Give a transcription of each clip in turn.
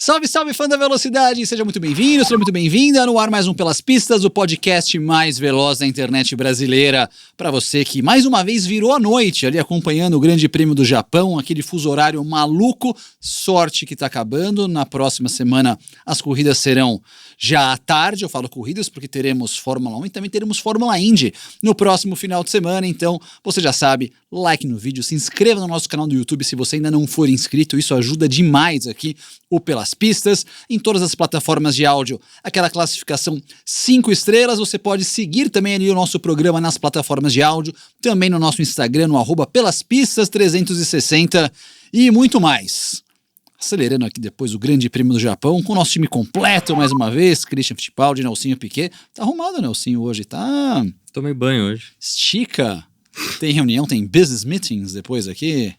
Salve, salve, fã da velocidade! Seja muito bem-vindo, seja muito bem-vinda. No ar mais um Pelas Pistas, o podcast mais veloz da internet brasileira. Para você que mais uma vez virou a noite ali acompanhando o Grande Prêmio do Japão, aquele fuso horário maluco. Sorte que tá acabando. Na próxima semana as corridas serão já à tarde. Eu falo corridas porque teremos Fórmula 1 e também teremos Fórmula Indy no próximo final de semana. Então, você já sabe, like no vídeo, se inscreva no nosso canal do YouTube se você ainda não for inscrito. Isso ajuda demais aqui o Pelas Pistas, em todas as plataformas de áudio, aquela classificação 5 estrelas. Você pode seguir também ali o nosso programa nas plataformas de áudio, também no nosso Instagram, no @pelaspistas360 e muito mais. Acelerando aqui depois o Grande Prêmio do Japão, com o nosso time completo mais uma vez, Christian Fittipaldi, Nelsinho Piquet. Tá arrumado, Nelsinho, hoje, tá? Tomei banho hoje. Estica. Tem reunião, tem business meetings depois aqui.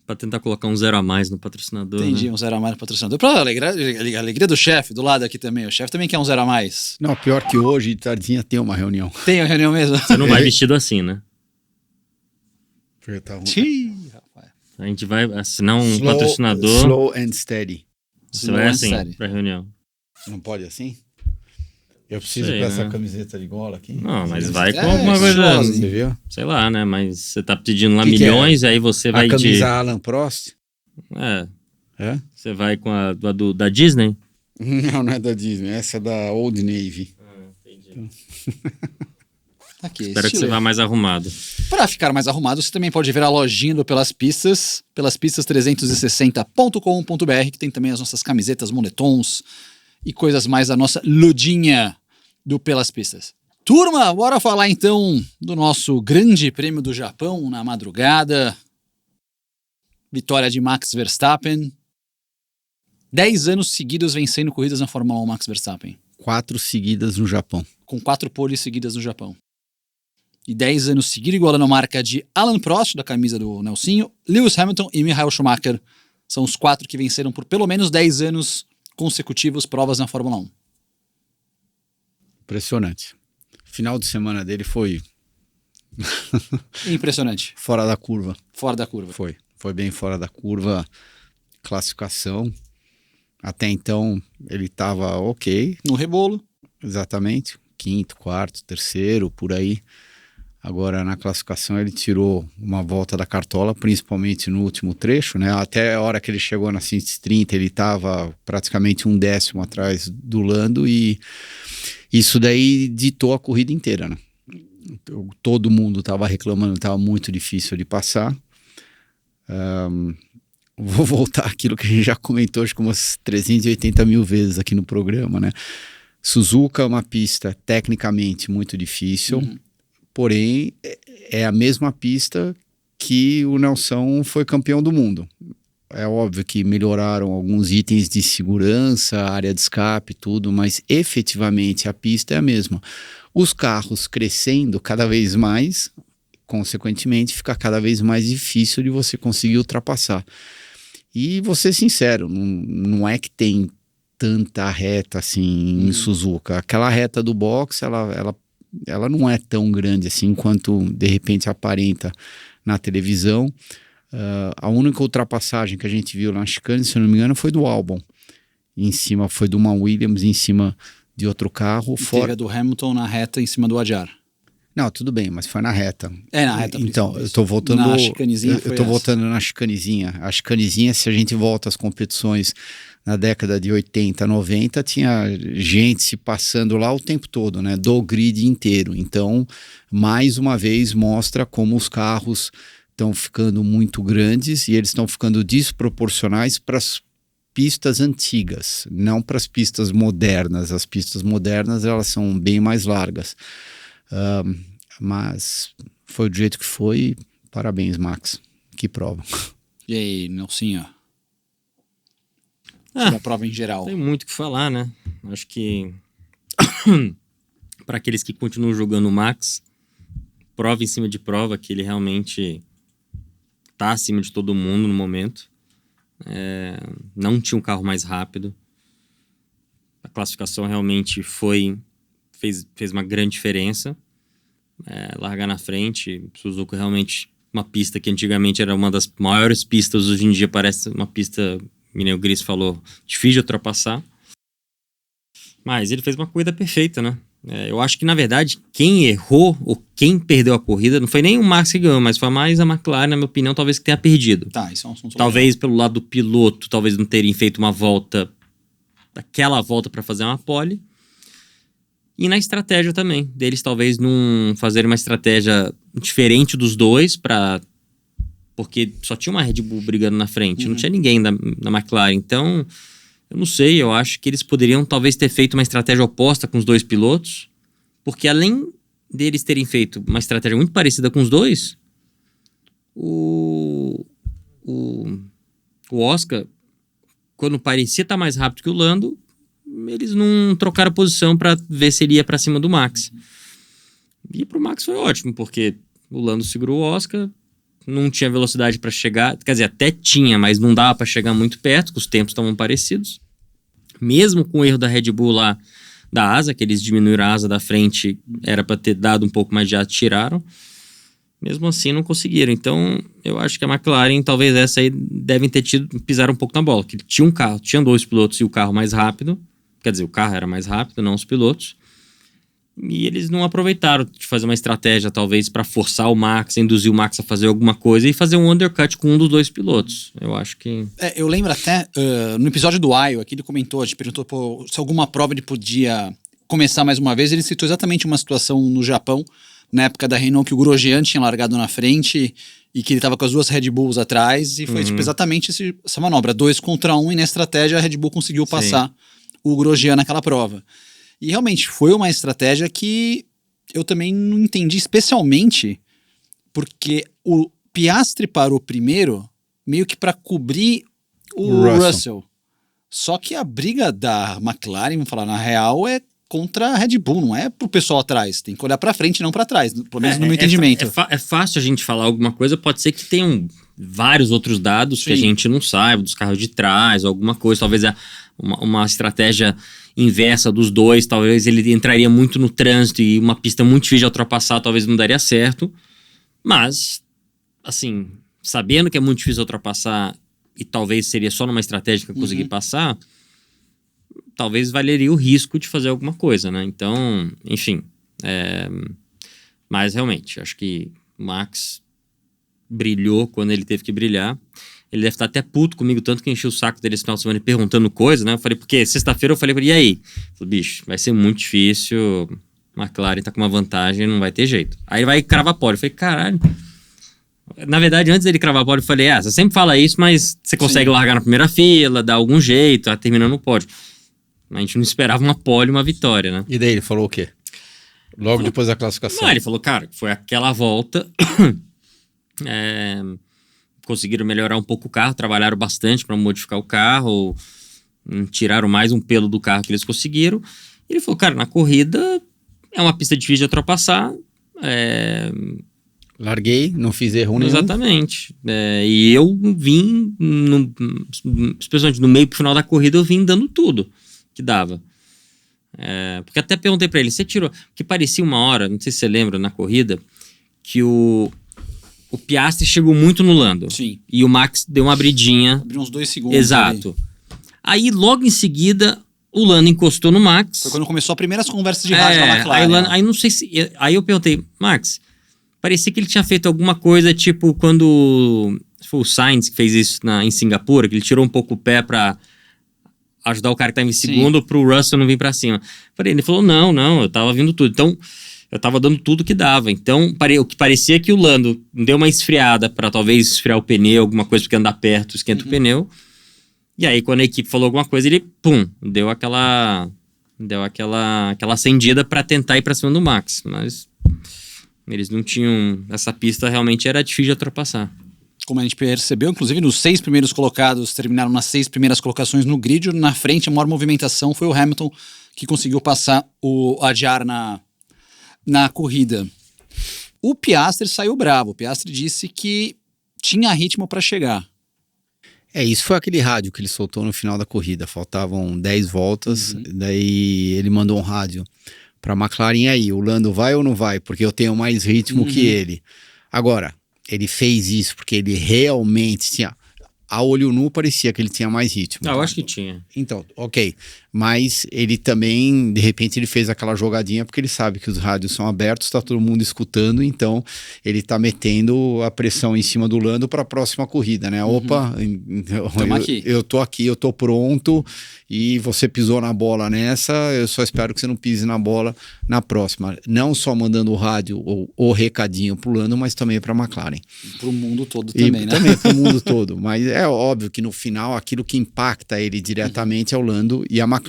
Pra tentar colocar um 0 a mais no patrocinador. Entendi, né? Um 0 a mais no patrocinador. Pra alegria do chefe, do lado aqui também. O chefe também quer um 0 a mais. Não, pior que hoje, tardinha, tem uma reunião. Tem a reunião mesmo? Você não vai vestido assim, né? Porque tá ruim. Ih, rapaz. A gente vai assinar um patrocinador. Slow and steady. Você Slow vai and assim steady. pra reunião. Não pode assim? Eu preciso Sei, com né? essa camiseta de gola aqui. Não, mas Você vai viu? com alguma coisa. estiloso, Você viu? Sei lá, né? Mas você tá pedindo lá Que milhões e aí você vai A camisa de. Alan Prost? É. É? Você vai com a da Disney? Não, não é da Disney. Essa é da Old Navy. Entendi. Aqui, Espero que você vá mais arrumado. Para ficar mais arrumado, você também pode ver a lojinha do Pelas Pistas, pelaspistas360.com.br, que tem também as nossas camisetas, moletons e coisas mais da nossa lojinha do Pelas Pistas. Turma, bora falar então do nosso Grande Prêmio do Japão na madrugada. Vitória de Max Verstappen. 10 anos seguidos vencendo corridas na Fórmula 1, Max Verstappen. 4 seguidas no Japão. Com 4 poles seguidas no Japão. E 10 anos seguidos, igualando a marca de Alan Prost, da camisa do Nelsinho, Lewis Hamilton e Michael Schumacher. São os 4 que venceram por pelo menos 10 anos consecutivos provas na Fórmula 1. Impressionante. Final de semana dele foi Impressionante. fora da curva. Fora da curva. Foi bem fora da curva. Classificação. Até então ele estava ok. No rebolo. Exatamente. 5º, 4º, 3º, por aí. Agora, na classificação, ele tirou uma volta da cartola, principalmente no último trecho, né? Até a hora que ele chegou na 130, ele estava praticamente 1/10 atrás do Lando e isso daí ditou a corrida inteira, né? Todo mundo estava reclamando, estava muito difícil de passar. Vou voltar àquilo que a gente já comentou, acho que umas 380 mil vezes aqui no programa, né? Suzuka é uma pista tecnicamente muito difícil, porém é a mesma pista que o Nelson foi campeão do mundo. É óbvio que melhoraram alguns itens de segurança, área de escape, tudo, mas efetivamente a pista é a mesma. Os carros crescendo cada vez mais, consequentemente fica cada vez mais difícil de você conseguir ultrapassar. E vou ser sincero, não é que tem tanta reta assim em Suzuka. Aquela reta do box, ela não é tão grande assim quanto de repente aparenta na televisão. A única ultrapassagem que a gente viu na chicane, se eu não me engano, foi do Albon. Em cima foi do uma Williams, em cima de outro carro. Teve a do Hamilton na reta em cima do Adjar. Não, tudo bem, mas foi na reta. É, na reta. Então, eu tô voltando na chicanezinha. Eu tô voltando na chicanezinha. A chicanezinha, se a gente volta às competições na década de 80, 90, tinha gente se passando lá o tempo todo, né? Do grid inteiro. Então, mais uma vez, mostra como os carros estão ficando muito grandes e eles estão ficando desproporcionais para as pistas antigas, não para as pistas modernas. As pistas modernas, elas são bem mais largas. Mas foi do jeito que foi. Parabéns, Max. Que prova. E aí, Nelsinho? Da prova em geral. Tem muito o que falar, né? Acho que para aqueles que continuam jogando o Max, prova em cima de prova, que ele realmente tá acima de todo mundo no momento. Não tinha um carro mais rápido. A classificação realmente fez uma grande diferença. Largar na frente, Suzuka realmente uma pista que antigamente era uma das maiores pistas, hoje em dia parece uma pista nem o Gris falou, difícil de ultrapassar. Mas ele fez uma corrida perfeita, né? Eu acho que, na verdade, quem errou ou quem perdeu a corrida não foi nem o Max que ganhou, mas foi mais a McLaren, na minha opinião, talvez que tenha perdido. Tá, isso é um assunto Talvez pelo lado do piloto, talvez não terem feito uma volta, aquela volta para fazer uma pole. E na estratégia também, deles talvez não fazerem uma estratégia diferente dos dois, porque só tinha uma Red Bull brigando na frente, não tinha ninguém na McLaren. Então, eu não sei, eu acho que eles poderiam talvez ter feito uma estratégia oposta com os dois pilotos, porque além deles terem feito uma estratégia muito parecida com os dois, o Oscar, quando parecia estar mais rápido que o Lando, eles não trocaram a posição para ver se ele ia para cima do Max. E pro Max foi ótimo, porque o Lando segurou o Oscar, não tinha velocidade para chegar, quer dizer, até tinha, mas não dava para chegar muito perto, porque os tempos estavam parecidos. Mesmo com o erro da Red Bull lá da asa, que eles diminuíram a asa da frente, era para ter dado um pouco mais de asa, tiraram. Mesmo assim, não conseguiram. Então, eu acho que a McLaren, talvez essa aí, devem ter pisaram um pouco na bola. Que tinha um carro, tinha dois pilotos e o carro mais rápido. Quer dizer, o carro era mais rápido, não os pilotos. E eles não aproveitaram de fazer uma estratégia, talvez, para forçar o Max, induzir o Max a fazer alguma coisa e fazer um undercut com um dos dois pilotos. Eu acho que... eu lembro até, no episódio do Ayo, aqui ele comentou, a gente perguntou se alguma prova ele podia começar mais uma vez. Ele citou exatamente uma situação no Japão, na época da Renault, que o Grosjean tinha largado na frente e que ele estava com as duas Red Bulls atrás, e foi tipo, exatamente essa manobra, 2 contra 1, e na estratégia a Red Bull conseguiu passar o Grosjean naquela prova. E realmente foi uma estratégia que eu também não entendi, especialmente porque o Piastri parou primeiro meio que para cobrir o Russell. Só que a briga da McLaren, vamos falar, na real, é contra a Red Bull, não é pro pessoal atrás. Tem que olhar para frente, não para trás, pelo menos no meu entendimento. É fácil a gente falar alguma coisa, pode ser que tenham vários outros dados que a gente não saiba, dos carros de trás, alguma coisa, talvez uma estratégia inversa dos dois, talvez ele entraria muito no trânsito e uma pista muito difícil de ultrapassar, talvez não daria certo. Mas, assim, sabendo que é muito difícil ultrapassar e talvez seria só numa estratégia que eu conseguir passar, talvez valeria o risco de fazer alguma coisa, né? Então, enfim. Mas realmente, acho que o Max brilhou quando ele teve que brilhar. Ele deve estar até puto comigo, tanto que encheu o saco dele esse final de semana perguntando coisa, né? Eu falei, porque sexta-feira eu falei pra ele, e aí? Eu falei, bicho, vai ser muito difícil, McLaren tá com uma vantagem, não vai ter jeito. Aí vai cravar pole. Eu falei, caralho. Na verdade, antes dele cravar pole, eu falei, você sempre fala isso, mas você consegue largar na primeira fila, dar algum jeito, terminando no pódio. A gente não esperava uma pole, uma vitória, né? E daí ele falou o quê? Logo depois da classificação. Não, ele falou, cara, foi aquela volta... conseguiram melhorar um pouco o carro, trabalharam bastante para modificar o carro, tiraram mais um pelo do carro que eles conseguiram. Ele falou, cara, na corrida é uma pista difícil de ultrapassar. Larguei, não fiz erro nenhum. Exatamente. E eu vim, especialmente no meio pro final da corrida, eu vim dando tudo que dava. Porque até perguntei para ele, você tirou... Porque parecia uma hora, não sei se você lembra, na corrida, que o Piastri chegou muito no Lando. Sim. E o Max deu uma abridinha. Abriu uns 2 segundos. Exato. Aí, logo em seguida, o Lando encostou no Max. Foi quando começou as primeiras conversas de rádio da McLaren. Aí não sei se... Aí eu perguntei, Max, parecia que ele tinha feito alguma coisa, tipo, quando... Foi o Sainz que fez isso em Singapura, que ele tirou um pouco o pé pra ajudar o cara que tava em segundo pro Russell não vir pra cima. Ele falou, não, eu tava vindo tudo. Então... Eu tava dando tudo que dava. Então, o que parecia que o Lando deu uma esfriada para talvez esfriar o pneu, alguma coisa, porque andar perto esquenta o pneu. E aí, quando a equipe falou alguma coisa, ele, deu aquela acendida para tentar ir para cima do Max. Mas eles não tinham... Essa pista realmente era difícil de ultrapassar. Como a gente percebeu, inclusive, nos 6 primeiros colocados terminaram nas 6 primeiras colocações no grid. Na frente, a maior movimentação foi o Hamilton, que conseguiu passar o Adjar na corrida. O Piastri saiu bravo. O Piastri disse que tinha ritmo para chegar. Isso foi aquele rádio que ele soltou no final da corrida. Faltavam 10 voltas, daí ele mandou um rádio para a McLaren, aí, o Lando vai ou não vai? Porque eu tenho mais ritmo que ele. Agora, ele fez isso porque ele realmente tinha... a olho nu parecia que ele tinha mais ritmo. Eu acho que tinha. Então, ok. Mas ele também, de repente, ele fez aquela jogadinha porque ele sabe que os rádios são abertos, tá todo mundo escutando, então ele tá metendo a pressão em cima do Lando para a próxima corrida, né? Opa, eu tô aqui, eu tô pronto e você pisou na bola nessa, eu só espero que você não pise na bola na próxima. Não só mandando o rádio ou o recadinho pro Lando, mas também para a McLaren. Pro mundo todo também, né? Também pro mundo todo. Mas é óbvio que no final aquilo que impacta ele diretamente é o Lando e a McLaren.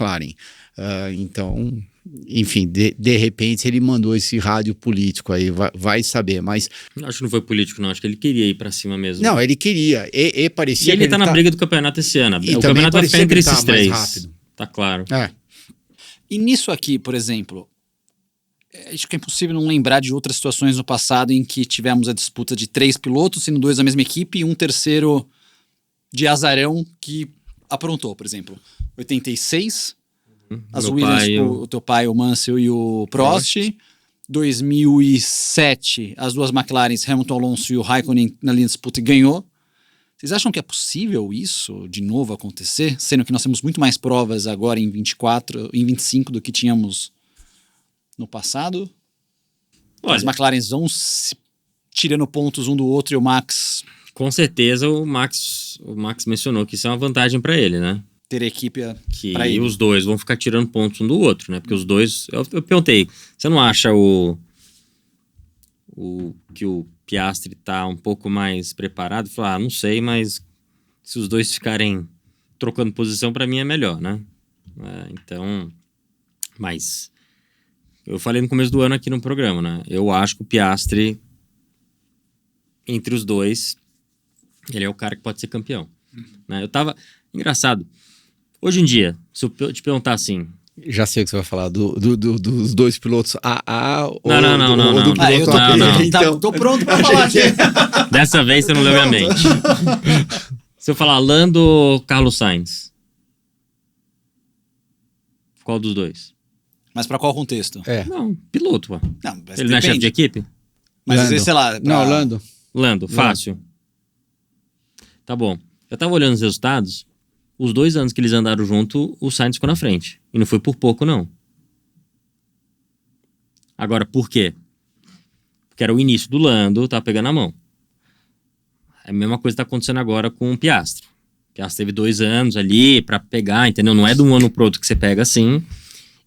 Então, enfim, de repente ele mandou esse rádio político aí, vai saber, mas... Acho que não foi político, não. Acho que ele queria ir pra cima mesmo. Não, ele queria. E parecia e ele tá na briga do campeonato esse ano. E o campeonato vai ficar entre tá esses três. rápido. Tá claro. E nisso aqui, por exemplo, acho que é impossível não lembrar de outras situações no passado em que tivemos a disputa de 3 pilotos, sendo 2 da mesma equipe, e um terceiro de azarão que aprontou, por exemplo. 86, as Williams, o teu pai, o Mansell e o Prost. 2007, as duas McLarens, Hamilton, Alonso e o Raikkonen na linha de disputa e ganhou. Vocês acham que é possível isso de novo acontecer? Sendo que nós temos muito mais provas agora em 24, em 25 do que tínhamos no passado. Olha, as McLarens vão se tirando pontos um do outro e o Max... Com certeza o Max mencionou que isso é uma vantagem para ele, né? Ter equipe que pra ele. Os dois vão ficar tirando pontos um do outro, né? Porque os dois... Eu perguntei, você não acha que o Piastri tá um pouco mais preparado? Falei, não sei, mas se os dois ficarem trocando posição, para mim é melhor, né? Então, mas eu falei no começo do ano aqui no programa, né? Eu acho que o Piastri, entre os dois, ele é o cara que pode ser campeão. Né? Engraçado. Hoje em dia, se eu te perguntar assim... Já sei o que você vai falar, dos dois pilotos AA ou não. do piloto AP. Não. Então, tô pronto pra falar aqui. Dessa vez você não leu minha mente. Se eu falar Lando ou Carlos Sainz? Qual dos dois? Mas pra qual contexto? Não, piloto, pô. Não, mas ele não é chefe de equipe? Mas às Lando. vezes, sei lá... Não, Lando, fácil. Tá bom. Eu tava olhando os resultados, os 2 anos que eles andaram junto, o Sainz ficou na frente. E não foi por pouco, não. Agora, por quê? Porque era o início do Lando, tava pegando a mão. É a mesma coisa que tá acontecendo agora com o Piastri. O Piastri teve 2 anos ali pra pegar, entendeu? Não é de um ano pro outro que você pega assim.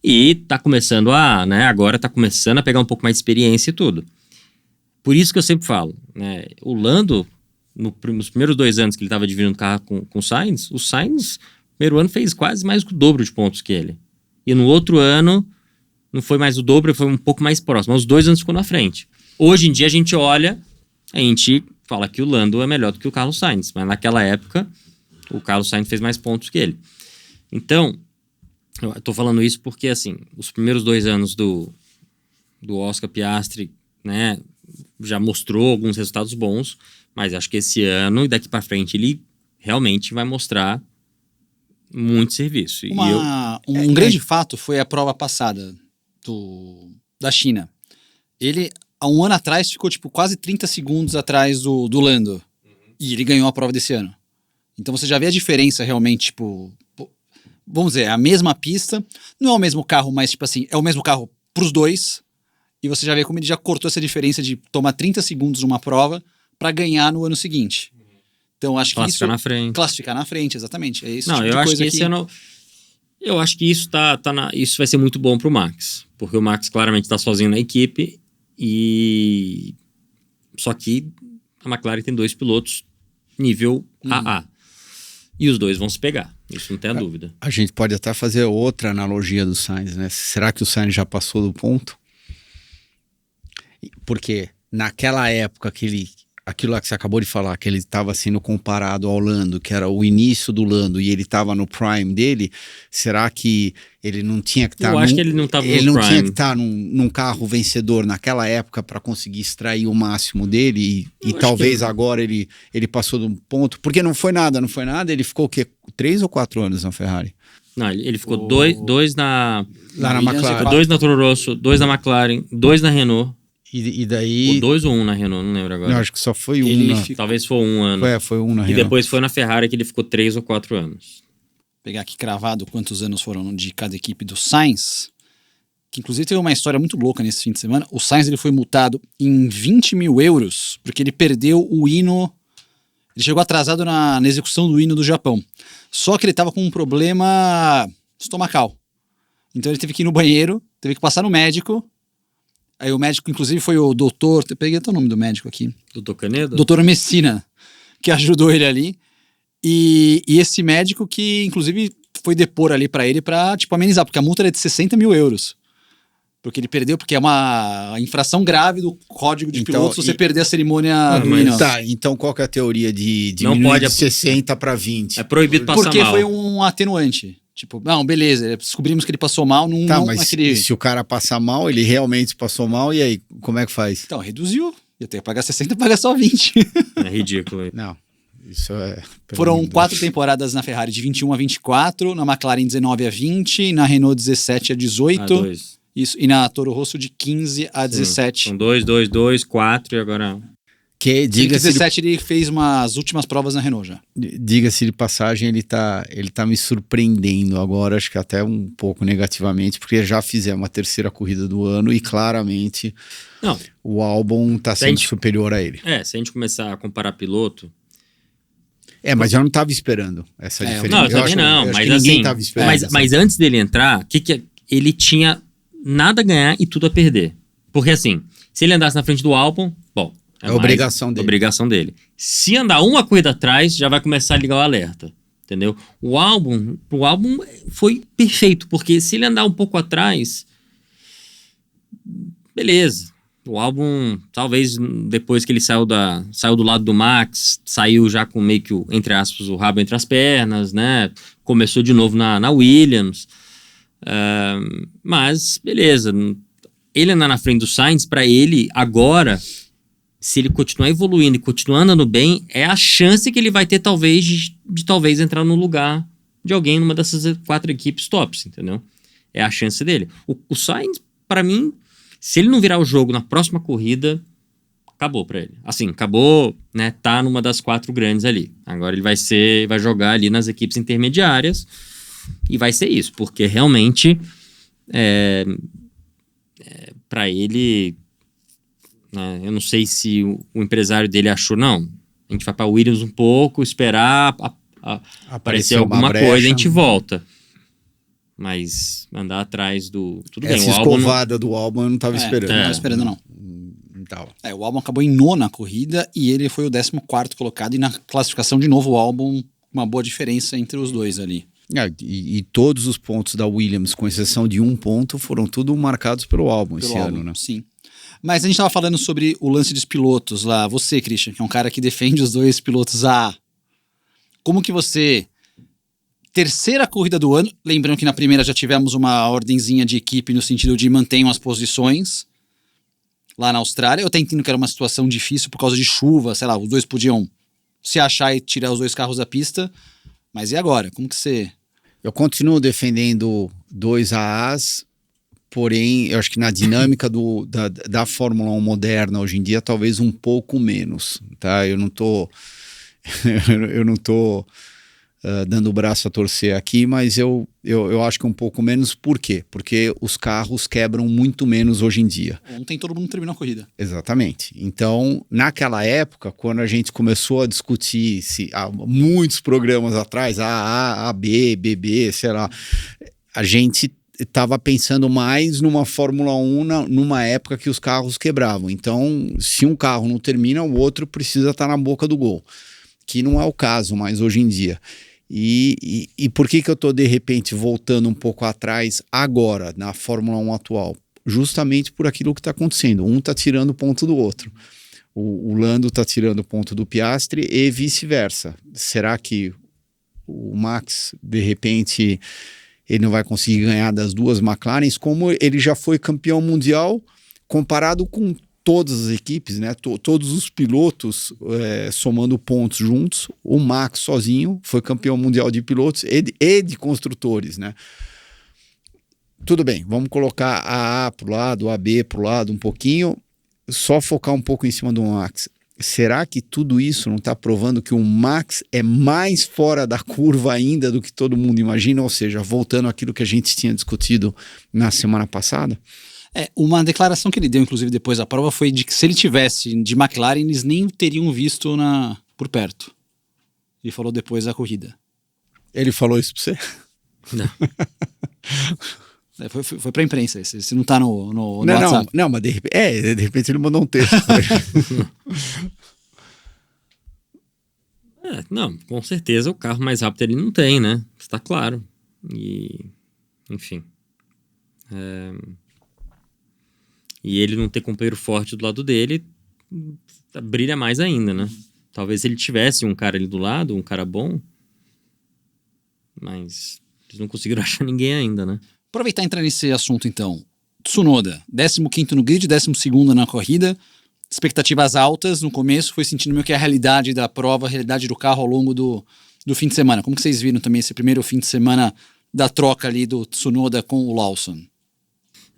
E tá começando agora tá começando a pegar um pouco mais de experiência e tudo. Por isso que eu sempre falo, né? O Lando, nos primeiros 2 anos que ele estava dividindo o carro com o Sainz, no primeiro ano fez quase mais que o dobro de pontos que ele. E no outro ano, não foi mais o dobro, foi um pouco mais próximo. Mas os 2 anos ficou na frente. Hoje em dia a gente olha, a gente fala que o Lando é melhor do que o Carlos Sainz. Mas naquela época, o Carlos Sainz fez mais pontos que ele. Então, eu tô falando isso porque, assim, os primeiros 2 anos do Oscar Piastri, né, já mostrou alguns resultados bons, mas acho que esse ano e daqui para frente ele realmente vai mostrar muito serviço. Um grande fato foi a prova passada da China. Ele, há um ano atrás, ficou tipo quase 30 segundos atrás do Lando. E ele ganhou a prova desse ano. Então você já vê a diferença realmente, tipo... Vamos dizer, é a mesma pista, não é o mesmo carro, mas tipo assim, é o mesmo carro pros dois. E você já vê como ele já cortou essa diferença de tomar 30 segundos numa prova para ganhar no ano seguinte. Então acho que classificar na frente. Classificar na frente, exatamente. É isso. Não, tipo eu de acho coisa que esse ano... Eu acho que isso isso vai ser muito bom pro Max. Porque o Max claramente tá sozinho na equipe. Só que a McLaren tem 2 pilotos nível AA. E os 2 vão se pegar. Isso não tem a dúvida. A gente pode até fazer outra analogia do Sainz, né? Será que o Sainz já passou do ponto? Porque naquela época aquilo lá que você acabou de falar, que ele estava sendo comparado ao Lando, que era o início do Lando, e ele estava no prime dele, será que ele não tinha que estar... Eu acho que ele não estava no prime. Ele não tinha que estar num carro vencedor naquela época para conseguir extrair o máximo dele e talvez agora ele passou de um ponto, porque não foi nada, ele ficou o quê? 3 ou 4 anos na Ferrari? Não, ele ficou 2 lá na McLaren. McLaren. 2 na Toro Rosso, 2 na McLaren, 2 na Renault E daí... O 2 ou 1 na Renault, não lembro agora. Eu acho que só foi um. Ele na- ficou- Talvez foi 1 ano. Foi um na E Renault. depois foi na Ferrari que ele ficou 3 ou 4 anos. Pegar aqui cravado quantos anos foram de cada equipe do Sainz, que inclusive teve uma história muito louca nesse fim de semana. O Sainz ele foi multado em 20 mil euros porque ele perdeu o hino. Ele chegou atrasado na execução do hino do Japão. Só que ele estava com um problema estomacal. Então ele teve que ir no banheiro, teve que passar no médico. Aí o médico, inclusive, foi o doutor. Eu peguei até o nome do médico aqui. Doutor Canedo? Doutor Messina, que ajudou ele ali. E esse médico que, inclusive, foi depor ali pra ele pra, tipo, amenizar, porque a multa era de 60 mil euros. Porque ele perdeu, porque é uma infração grave do código de Então, pilotos você perder a cerimônia do mas- hino. Tá, então qual que é a teoria de Não diminuir pode- de 60 para 20? É proibido passar Porque mal. foi um atenuante. Tipo, não, beleza, descobrimos que ele passou mal, não, Tá, não mas naquele... se o cara passar mal, ele realmente passou mal, e aí, como é que faz? Então, reduziu. Ia ter que pagar 60 e pagar só 20. É ridículo. Não, isso é... pelo Foram amor de 4 Deus. temporadas na Ferrari de 21 a 24, na McLaren 19 a 20, na Renault 17 a 18, A2. isso, e na Toro Rosso de 15 a 17. São 2, 2, 2, 4 e agora... Que, Em diga-se 17 ele fez umas últimas provas na Renault já. diga-se de passagem, ele tá me surpreendendo agora, acho que até um pouco negativamente, porque já fizemos a terceira corrida do ano e claramente Não, o álbum tá Se a sendo gente- superior a ele. se a gente começar a comparar piloto... Mas eu não tava esperando essa É, diferença. Não, eu também acho- não, eu acho mas que ninguém assim... tava esperando. Mas antes dele entrar, ele tinha nada a ganhar e tudo a perder. Porque assim, se ele andasse na frente do álbum, bom... É obrigação dele. Obrigação dele. Se andar uma corrida atrás, já vai começar a ligar o alerta. Entendeu? O álbum foi perfeito, porque se ele andar um pouco atrás, beleza. O álbum, talvez depois que ele saiu do lado do Max, saiu já com meio que, entre aspas, o rabo entre as pernas, né? Começou de novo na Williams. Mas, beleza. Ele andar na frente do Sainz, para ele, agora, se ele continuar evoluindo e continuar andando bem, é a chance que ele vai ter, talvez, de talvez entrar no lugar de alguém numa dessas 4 equipes tops, entendeu? É a chance dele. O Sainz, para mim, se ele não virar o jogo na próxima corrida, acabou pra ele. Assim, acabou, né? Tá numa das 4 grandes ali. Agora ele vai jogar ali nas equipes intermediárias e vai ser isso, porque realmente para ele, né, eu não sei se o empresário dele achou, não, a gente vai pra Williams um pouco, esperar aparecer Apareceu uma alguma brecha. coisa, a gente volta. Mas andar atrás do... Tudo bem, Essa o álbum não- escovada do álbum eu não tava esperando. Não tava esperando, não. Não tava. O álbum acabou em 9ª corrida e ele foi o 14º colocado. E na classificação, de novo, o álbum, uma boa diferença entre os dois ali. E todos os pontos da Williams, com exceção de um ponto, foram tudo marcados pelo álbum esse Pelo ano, álbum, né? sim. Mas a gente tava falando sobre o lance dos pilotos lá. Você, Christian, que é um cara que defende os dois pilotos A. Como que você... Terceira corrida do ano, lembrando que na primeira já tivemos uma ordenzinha de equipe no sentido de mantenham as posições lá na Austrália. Eu até entendo que era uma situação difícil por causa de chuva, sei lá, os dois podiam se achar e tirar os dois carros da pista. Mas e agora? Como que você... Eu continuo defendendo 2 AAs, porém, eu acho que na dinâmica da Fórmula 1 moderna hoje em dia, talvez um pouco menos, tá? Eu não tô dando o braço a torcer aqui, mas eu acho que um pouco menos. Por quê? Porque os carros quebram muito menos hoje em dia. Ontem todo mundo terminou a corrida. Exatamente. Então, naquela época, quando a gente começou a discutir, há muitos programas atrás, AA, AB, BB, sei lá, a gente estava pensando mais numa Fórmula 1 numa época que os carros quebravam. Então, se um carro não termina, o outro precisa estar na boca do gol, que não é o caso mais hoje em dia. E por que eu estou, de repente, voltando um pouco atrás agora, na Fórmula 1 atual? Justamente por aquilo que está acontecendo. Um está tirando ponto do outro. O Lando está tirando ponto do Piastri e vice-versa. Será que o Max, de repente, ele não vai conseguir ganhar das duas McLarens? Como ele já foi campeão mundial comparado com todas as equipes, né? Todos os pilotos somando pontos juntos. O Max sozinho foi campeão mundial de pilotos e de construtores, né? Tudo bem, vamos colocar a A para o lado, a B para o lado um pouquinho. só focar um pouco em cima do Max. Será que tudo isso não está provando que o Max é mais fora da curva ainda do que todo mundo imagina? Ou seja, voltando àquilo que a gente tinha discutido na semana passada? Uma declaração que ele deu, inclusive, depois da prova, foi de que se ele tivesse de McLaren, eles nem o teriam visto por perto. Ele falou depois da corrida. Ele falou isso pra você? Não. Foi pra imprensa, se não tá no WhatsApp. Não, mas de repente ele mandou um texto. Não, com certeza o carro mais rápido ele não tem, né? Está claro. E, enfim. E ele não ter companheiro forte do lado dele brilha mais ainda, né? Talvez ele tivesse um cara ali do lado, um cara bom, mas eles não conseguiram achar ninguém ainda, né? Aproveitar e entrar nesse assunto, então. Tsunoda, 15º no grid, 12º na corrida. Expectativas altas no começo, foi sentindo meio que a realidade da prova, a realidade do carro ao longo do fim de semana. Como que vocês viram também esse primeiro fim de semana da troca ali do Tsunoda com o Lawson?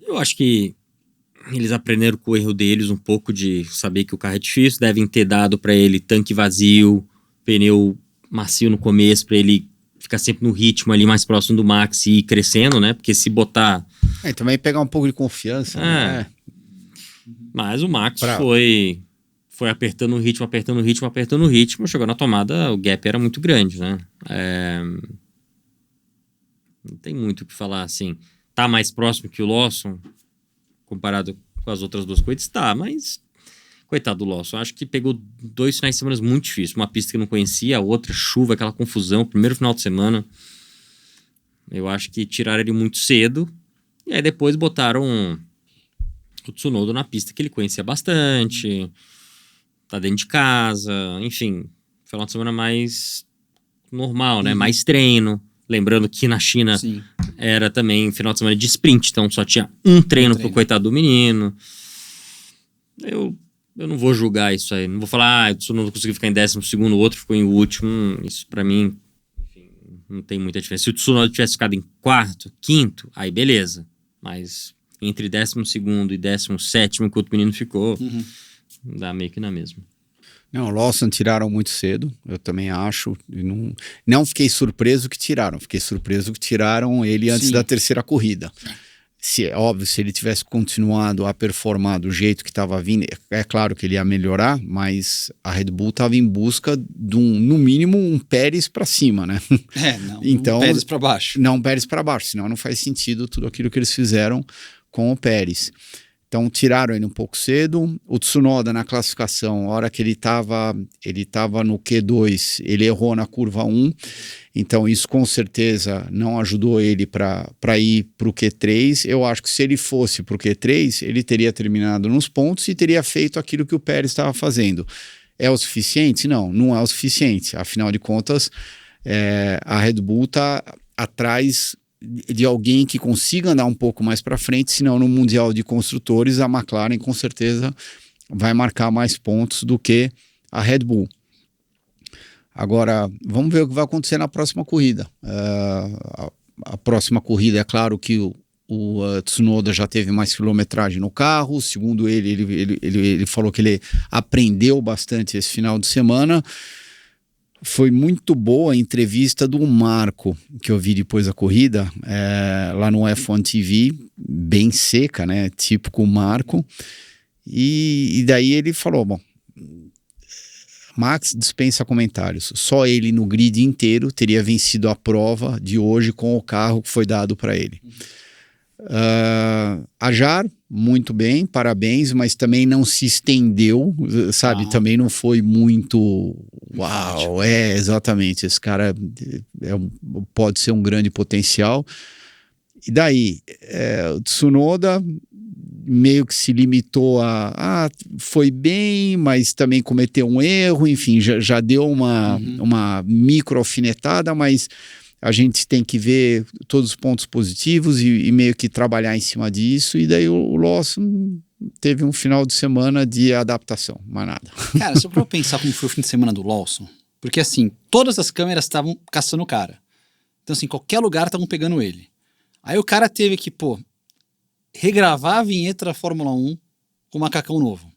Eu acho que eles aprenderam com o erro deles um pouco de saber que o carro é difícil, devem ter dado para ele tanque vazio, pneu macio no começo, para ele ficar sempre no ritmo ali mais próximo do Max e ir crescendo, né? Porque se botar... também pegar um pouco de confiança, né? Mas o Max foi apertando o ritmo, chegou na tomada, o gap era muito grande, né? Não tem muito o que falar, assim. Tá mais próximo que o Lawson, comparado com as outras duas corridas? Tá, mas... Coitado do Lawson, acho que pegou 2 finais de semana muito difíceis. Uma pista que não conhecia, a outra chuva, aquela confusão, primeiro final de semana. Eu acho que tiraram ele muito cedo. E aí depois botaram o Tsunoda na pista que ele conhecia bastante. Tá dentro de casa, enfim. Final de semana mais normal, né? Mais treino. Lembrando que na China era também final de semana de sprint, então só tinha um treino pro coitado do menino. Eu não vou julgar isso aí. Não vou falar, o Tsunoda conseguiu ficar em 12º, o outro ficou em último. Isso pra mim, enfim, não tem muita diferença. Se o Tsunoda tivesse ficado em 4º, 5º, aí beleza. Mas entre 12º e 17º, que o outro menino ficou, dá meio que na mesma. Não, o Lawson tiraram muito cedo, eu também acho. Não fiquei surpreso que tiraram, fiquei surpreso que tiraram ele antes da terceira corrida. Óbvio, se ele tivesse continuado a performar do jeito que estava vindo, é claro que ele ia melhorar, mas a Red Bull estava em busca de no mínimo um Pérez para cima, né? Então, um Pérez para baixo. Não um Pérez para baixo, senão não faz sentido tudo aquilo que eles fizeram com o Pérez. Então tiraram ele um pouco cedo. O Tsunoda na classificação, a hora que ele estava no Q2, ele errou na curva 1. Então isso com certeza não ajudou ele para ir para o Q3. Eu acho que se ele fosse para o Q3, ele teria terminado nos pontos e teria feito aquilo que o Pérez estava fazendo. É o suficiente? Não é o suficiente. Afinal de contas, a Red Bull está atrás de alguém que consiga andar um pouco mais para frente, senão no Mundial de Construtores a McLaren com certeza vai marcar mais pontos do que a Red Bull. Agora, vamos ver o que vai acontecer na próxima corrida. A próxima corrida, é claro que o Tsunoda já teve mais quilometragem no carro, segundo ele falou que ele aprendeu bastante esse final de semana. Foi muito boa a entrevista do Marco, que eu vi depois da corrida, lá no F1 TV, bem seca, né? Típico Marco. E daí ele falou, bom, Max dispensa comentários. Só ele no grid inteiro teria vencido a prova de hoje com o carro que foi dado para ele. Ajar, muito bem, parabéns, mas também não se estendeu, sabe? Também não foi muito uau, exatamente, esse cara pode ser um grande potencial. E daí, o Tsunoda meio que se limitou foi bem, mas também cometeu um erro, enfim, já deu uma micro alfinetada, mas a gente tem que ver todos os pontos positivos e meio que trabalhar em cima disso. E daí o Lawson teve um final de semana de adaptação, mais nada. Cara, se eu for pensar como foi o fim de semana do Lawson, porque assim, todas as câmeras estavam caçando o cara. Então assim, qualquer lugar estavam pegando ele. Aí o cara teve que, regravar a vinheta da Fórmula 1 com o macacão novo.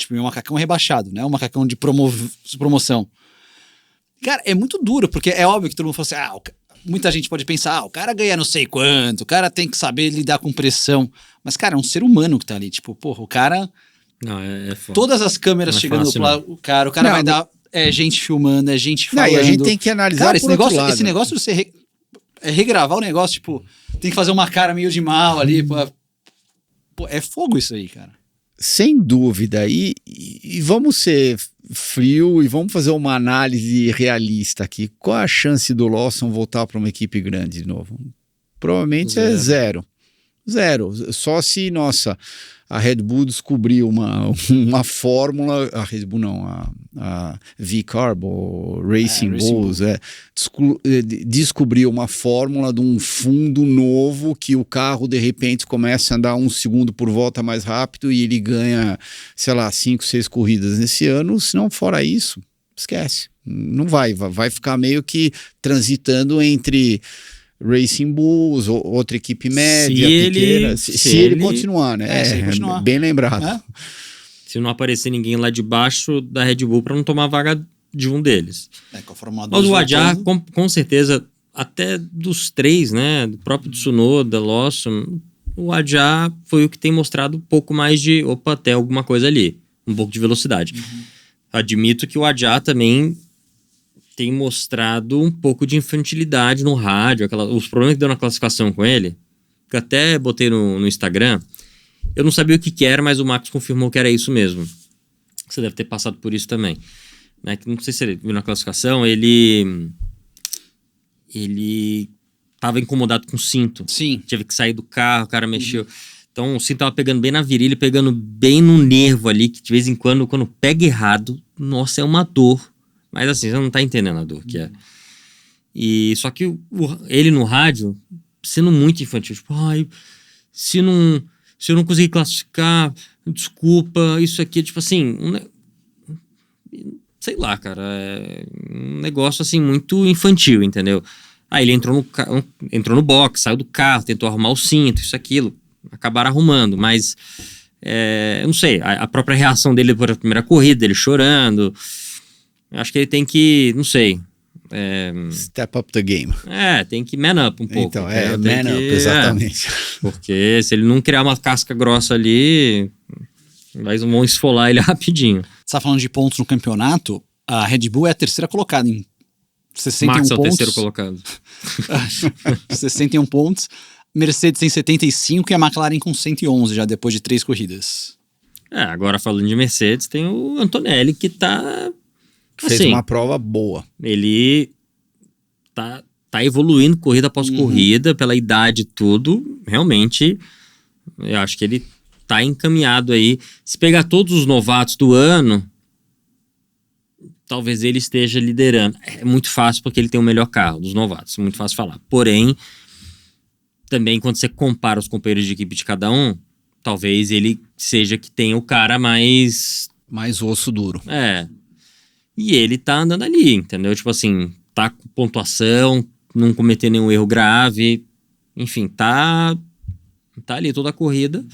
tipo, um macacão rebaixado, né? Um macacão de promoção. Cara, é muito duro, porque é óbvio que todo mundo fala assim, muita gente pode pensar, o cara ganha não sei quanto, o cara tem que saber lidar com pressão. Mas, cara, é um ser humano que tá ali. Tipo, porra, o cara... Não, é foda. Todas as câmeras Não é chegando fácil, pro lado, o cara vai dar... É gente filmando, é gente falando. Não, e a gente tem que analisar cara, por outro lado. Esse negócio de você regravar o negócio, tipo, tem que fazer uma cara meio de mal ali. Pô, é fogo isso aí, cara. Sem dúvida. E vamos ser frio e vamos fazer uma análise realista aqui. Qual a chance do Lawson voltar para uma equipe grande de novo? Provavelmente é zero. Só se, a Red Bull descobriu uma fórmula, a Red Bull não, a V-Carb, ou Racing Bulls, descobriu uma fórmula de um fundo novo que o carro de repente começa a andar 1 segundo por volta mais rápido e ele ganha, sei lá, 5, 6 corridas nesse ano. Se não fora isso, esquece. Não vai ficar meio que transitando entre Racing Bulls, outra equipe média, pequena, se ele continuar, né? Se ele continuar. Bem lembrado. Se não aparecer ninguém lá de baixo da Red Bull para não tomar a vaga de um deles. Com a Fórmula 2 mas o Hadjar, com certeza, até dos 3, né? Do próprio Tsunoda, Lawson, o Hadjar foi o que tem mostrado um pouco mais de, até alguma coisa ali. Um pouco de velocidade. Admito que o Hadjar também tem mostrado um pouco de infantilidade no rádio, os problemas que deu na classificação com ele, que eu até botei no Instagram, eu não sabia o que era, mas o Max confirmou que era isso mesmo. Você deve ter passado por isso também. Né? Que não sei se ele viu na classificação, ele estava incomodado com o cinto. Sim. Teve que sair do carro, o cara mexeu. Então o cinto tava pegando bem na virilha, pegando bem no nervo ali, que de vez em quando pega errado, nossa, é uma dor. Mas assim, você não tá entendendo a dor que é. E só que ele no rádio, sendo muito infantil, tipo, se eu não conseguir classificar, desculpa, isso aqui, tipo assim, sei lá, cara, é um negócio assim muito infantil, entendeu? Aí ele entrou no box, saiu do carro, tentou arrumar o cinto, isso, aquilo, acabaram arrumando, mas eu não sei, a própria reação dele por a primeira corrida, ele chorando. Acho que ele tem que, não sei... Step up the game. Tem que man up um pouco. Então, man up, exatamente. Porque se ele não criar uma casca grossa ali, vão esfolar ele rapidinho. Você tá falando de pontos no campeonato, a Red Bull é a terceira colocada em 61 Max pontos. é o terceiro colocado. 61 pontos. Mercedes tem 75 e a McLaren com 111 já depois de 3 corridas. Agora falando de Mercedes, tem o Antonelli que tá... Fez uma prova boa. Ele tá evoluindo corrida após corrida, pela idade e tudo. Realmente, eu acho que ele tá encaminhado aí. Se pegar todos os novatos do ano, talvez ele esteja liderando. É muito fácil porque ele tem o melhor carro dos novatos. É muito fácil falar. Porém, também quando você compara os companheiros de equipe de cada um, talvez ele seja que tenha o cara mais osso duro. E ele tá andando ali, entendeu? Tipo assim, tá com pontuação, não cometer nenhum erro grave. Enfim, tá ali toda a corrida.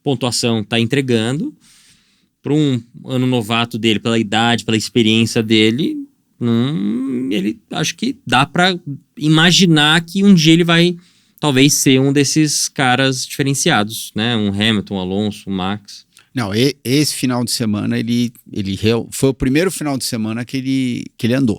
Pontuação tá entregando. Para um ano novato dele, pela idade, pela experiência dele, ele acho que dá pra imaginar que um dia ele vai talvez ser um desses caras diferenciados, né? Um Hamilton, um Alonso, um Max. Não, esse final de semana foi o primeiro final de semana que ele andou.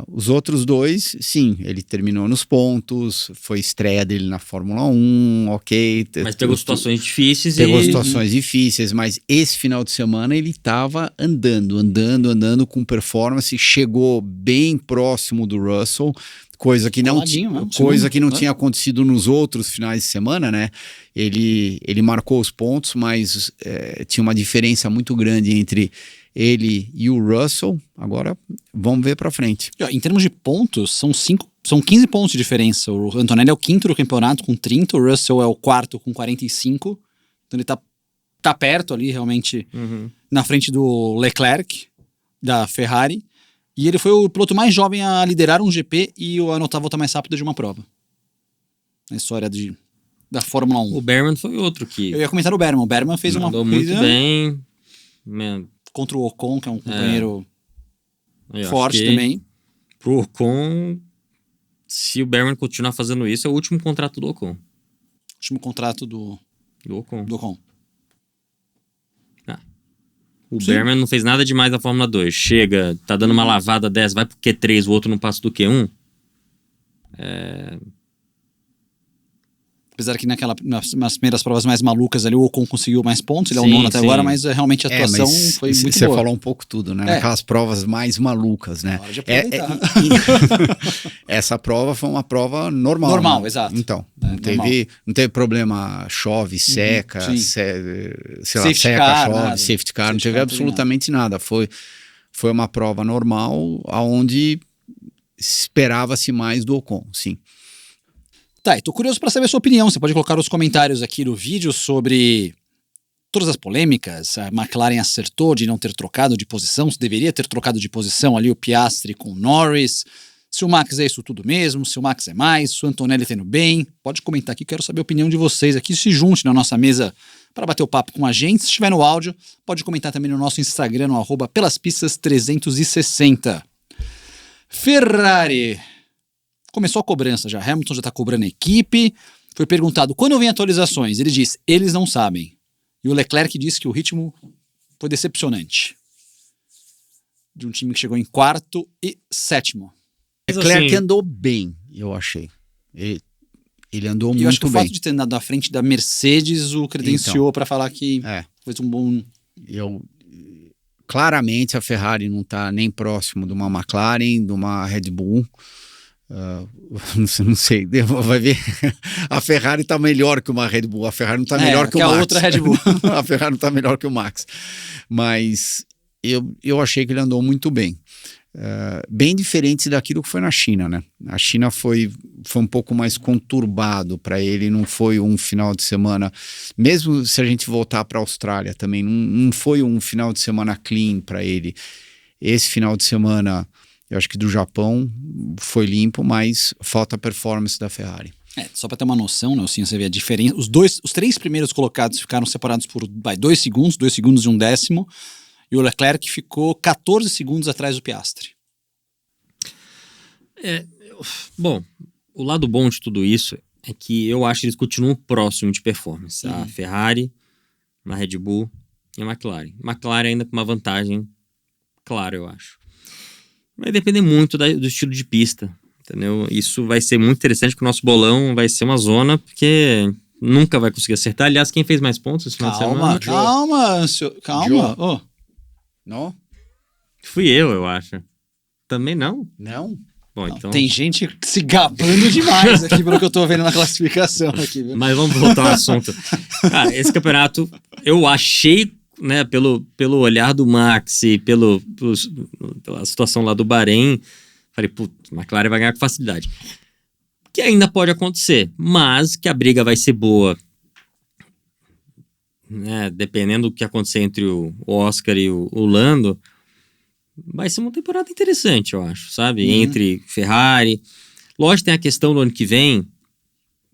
Os outros 2, sim, ele terminou nos pontos, foi estreia dele na Fórmula 1, ok. Mas pegou situações difíceis. Situações difíceis, mas esse final de semana ele estava andando com performance, chegou bem próximo do Russell, coisa que não tinha acontecido nos outros finais de semana, né? Ele marcou os pontos, mas tinha uma diferença muito grande entre ele e o Russell. Agora vamos ver para frente. Em termos de pontos, são 15 pontos de diferença. O Antonelli é o 5º do campeonato com 30, o Russell é o 4º com 45. Então ele tá perto ali realmente na frente do Leclerc, da Ferrari. E ele foi o piloto mais jovem a liderar um GP e a anotar a volta mais rápida de uma prova. Na história da Fórmula 1. O Berman foi outro que... Eu ia comentar o Berman. O Berman fez mandou uma muito bem. Contra o Ocon, que é um companheiro Eu forte acho que também. Pro Ocon, se o Berman continuar fazendo isso, é o último contrato do Ocon. Último contrato do Ocon. O Sim. Berman não fez nada demais na Fórmula 2. Chega, tá dando uma lavada dessa, vai pro Q3, o outro não passa do Q1. Apesar que nas primeiras provas mais malucas ali, o Ocon conseguiu mais pontos, ele é o Sim, nono até sim. agora, mas realmente a atuação foi muito Você boa. falou um pouco tudo, né? Naquelas provas mais malucas, né? Hora de aproveitar. Essa prova foi uma prova normal. Normal, né? exato. Então, normal. não teve problema, chove, seca, sim. seca, car, chove, nada. safety car, não Safety teve car, absolutamente nada. Foi uma prova normal, onde esperava-se mais do Ocon, sim. Tá, e tô curioso para saber a sua opinião. Você pode colocar os comentários aqui no vídeo sobre todas as polêmicas. A McLaren acertou de não ter trocado de posição, se deveria ter trocado de posição ali o Piastri com o Norris. Se o Max é isso tudo mesmo, se o Max é mais, se o Antonelli tá indo bem. Pode comentar aqui, quero saber a opinião de vocês aqui. Se junte na nossa mesa para bater o papo com a gente. Se estiver no áudio, pode comentar também no nosso Instagram, no @pelaspistas360. Ferrari. Começou a cobrança já. Hamilton já está cobrando a equipe. Foi perguntado quando vem atualizações. Ele disse, eles não sabem. E o Leclerc disse que o ritmo foi decepcionante. De um time que chegou em 4º e 7º. Leclerc assim, andou bem, eu achei. Ele andou E muito eu acho que o bem. fato de ter andado à frente da Mercedes o credenciou para falar que foi um bom... Claramente a Ferrari não está nem próximo de uma McLaren, de uma Red Bull. Não sei, vai ver. A Ferrari está melhor que uma Red Bull. A Ferrari não está melhor que o Max. a outra Red Bull. A Ferrari não está melhor que o Max. Mas eu achei que ele andou muito bem. Bem diferente daquilo que foi na China, né? A China foi um pouco mais conturbado para ele, não foi um final de semana, mesmo se a gente voltar para a Austrália também, não foi um final de semana clean para ele. Esse final de semana, eu acho que do Japão foi limpo, mas falta a performance da Ferrari. Só para ter uma noção, né, assim, você vê a diferença. Os 3 primeiros colocados ficaram separados por 2 segundos e 1 décimo. E o Leclerc ficou 14 segundos atrás do Piastri. Bom, o lado bom de tudo isso é que eu acho que eles continuam próximos de performance. A Ferrari, a Red Bull e a McLaren. McLaren ainda com uma vantagem, claro, eu acho. Vai depender muito do estilo de pista, entendeu? Isso vai ser muito interessante, porque o nosso bolão vai ser uma zona, porque nunca vai conseguir acertar. Aliás, quem fez mais pontos esse final de semana? Calma. Oh. Não? Fui eu acho. Também não? Não. Bom, então... Tem gente se gabando demais aqui pelo que eu tô vendo na classificação aqui, viu? Mas vamos voltar ao assunto. Cara, esse campeonato, eu achei, né, pelo olhar do Max e pela situação lá do Bahrein, falei, putz, McLaren vai ganhar com facilidade. Que ainda pode acontecer, mas que a briga vai ser boa, né, dependendo do que acontecer entre o Oscar e o Lando, vai ser uma temporada interessante, eu acho, sabe? Entre Ferrari. Lógico, tem a questão do ano que vem,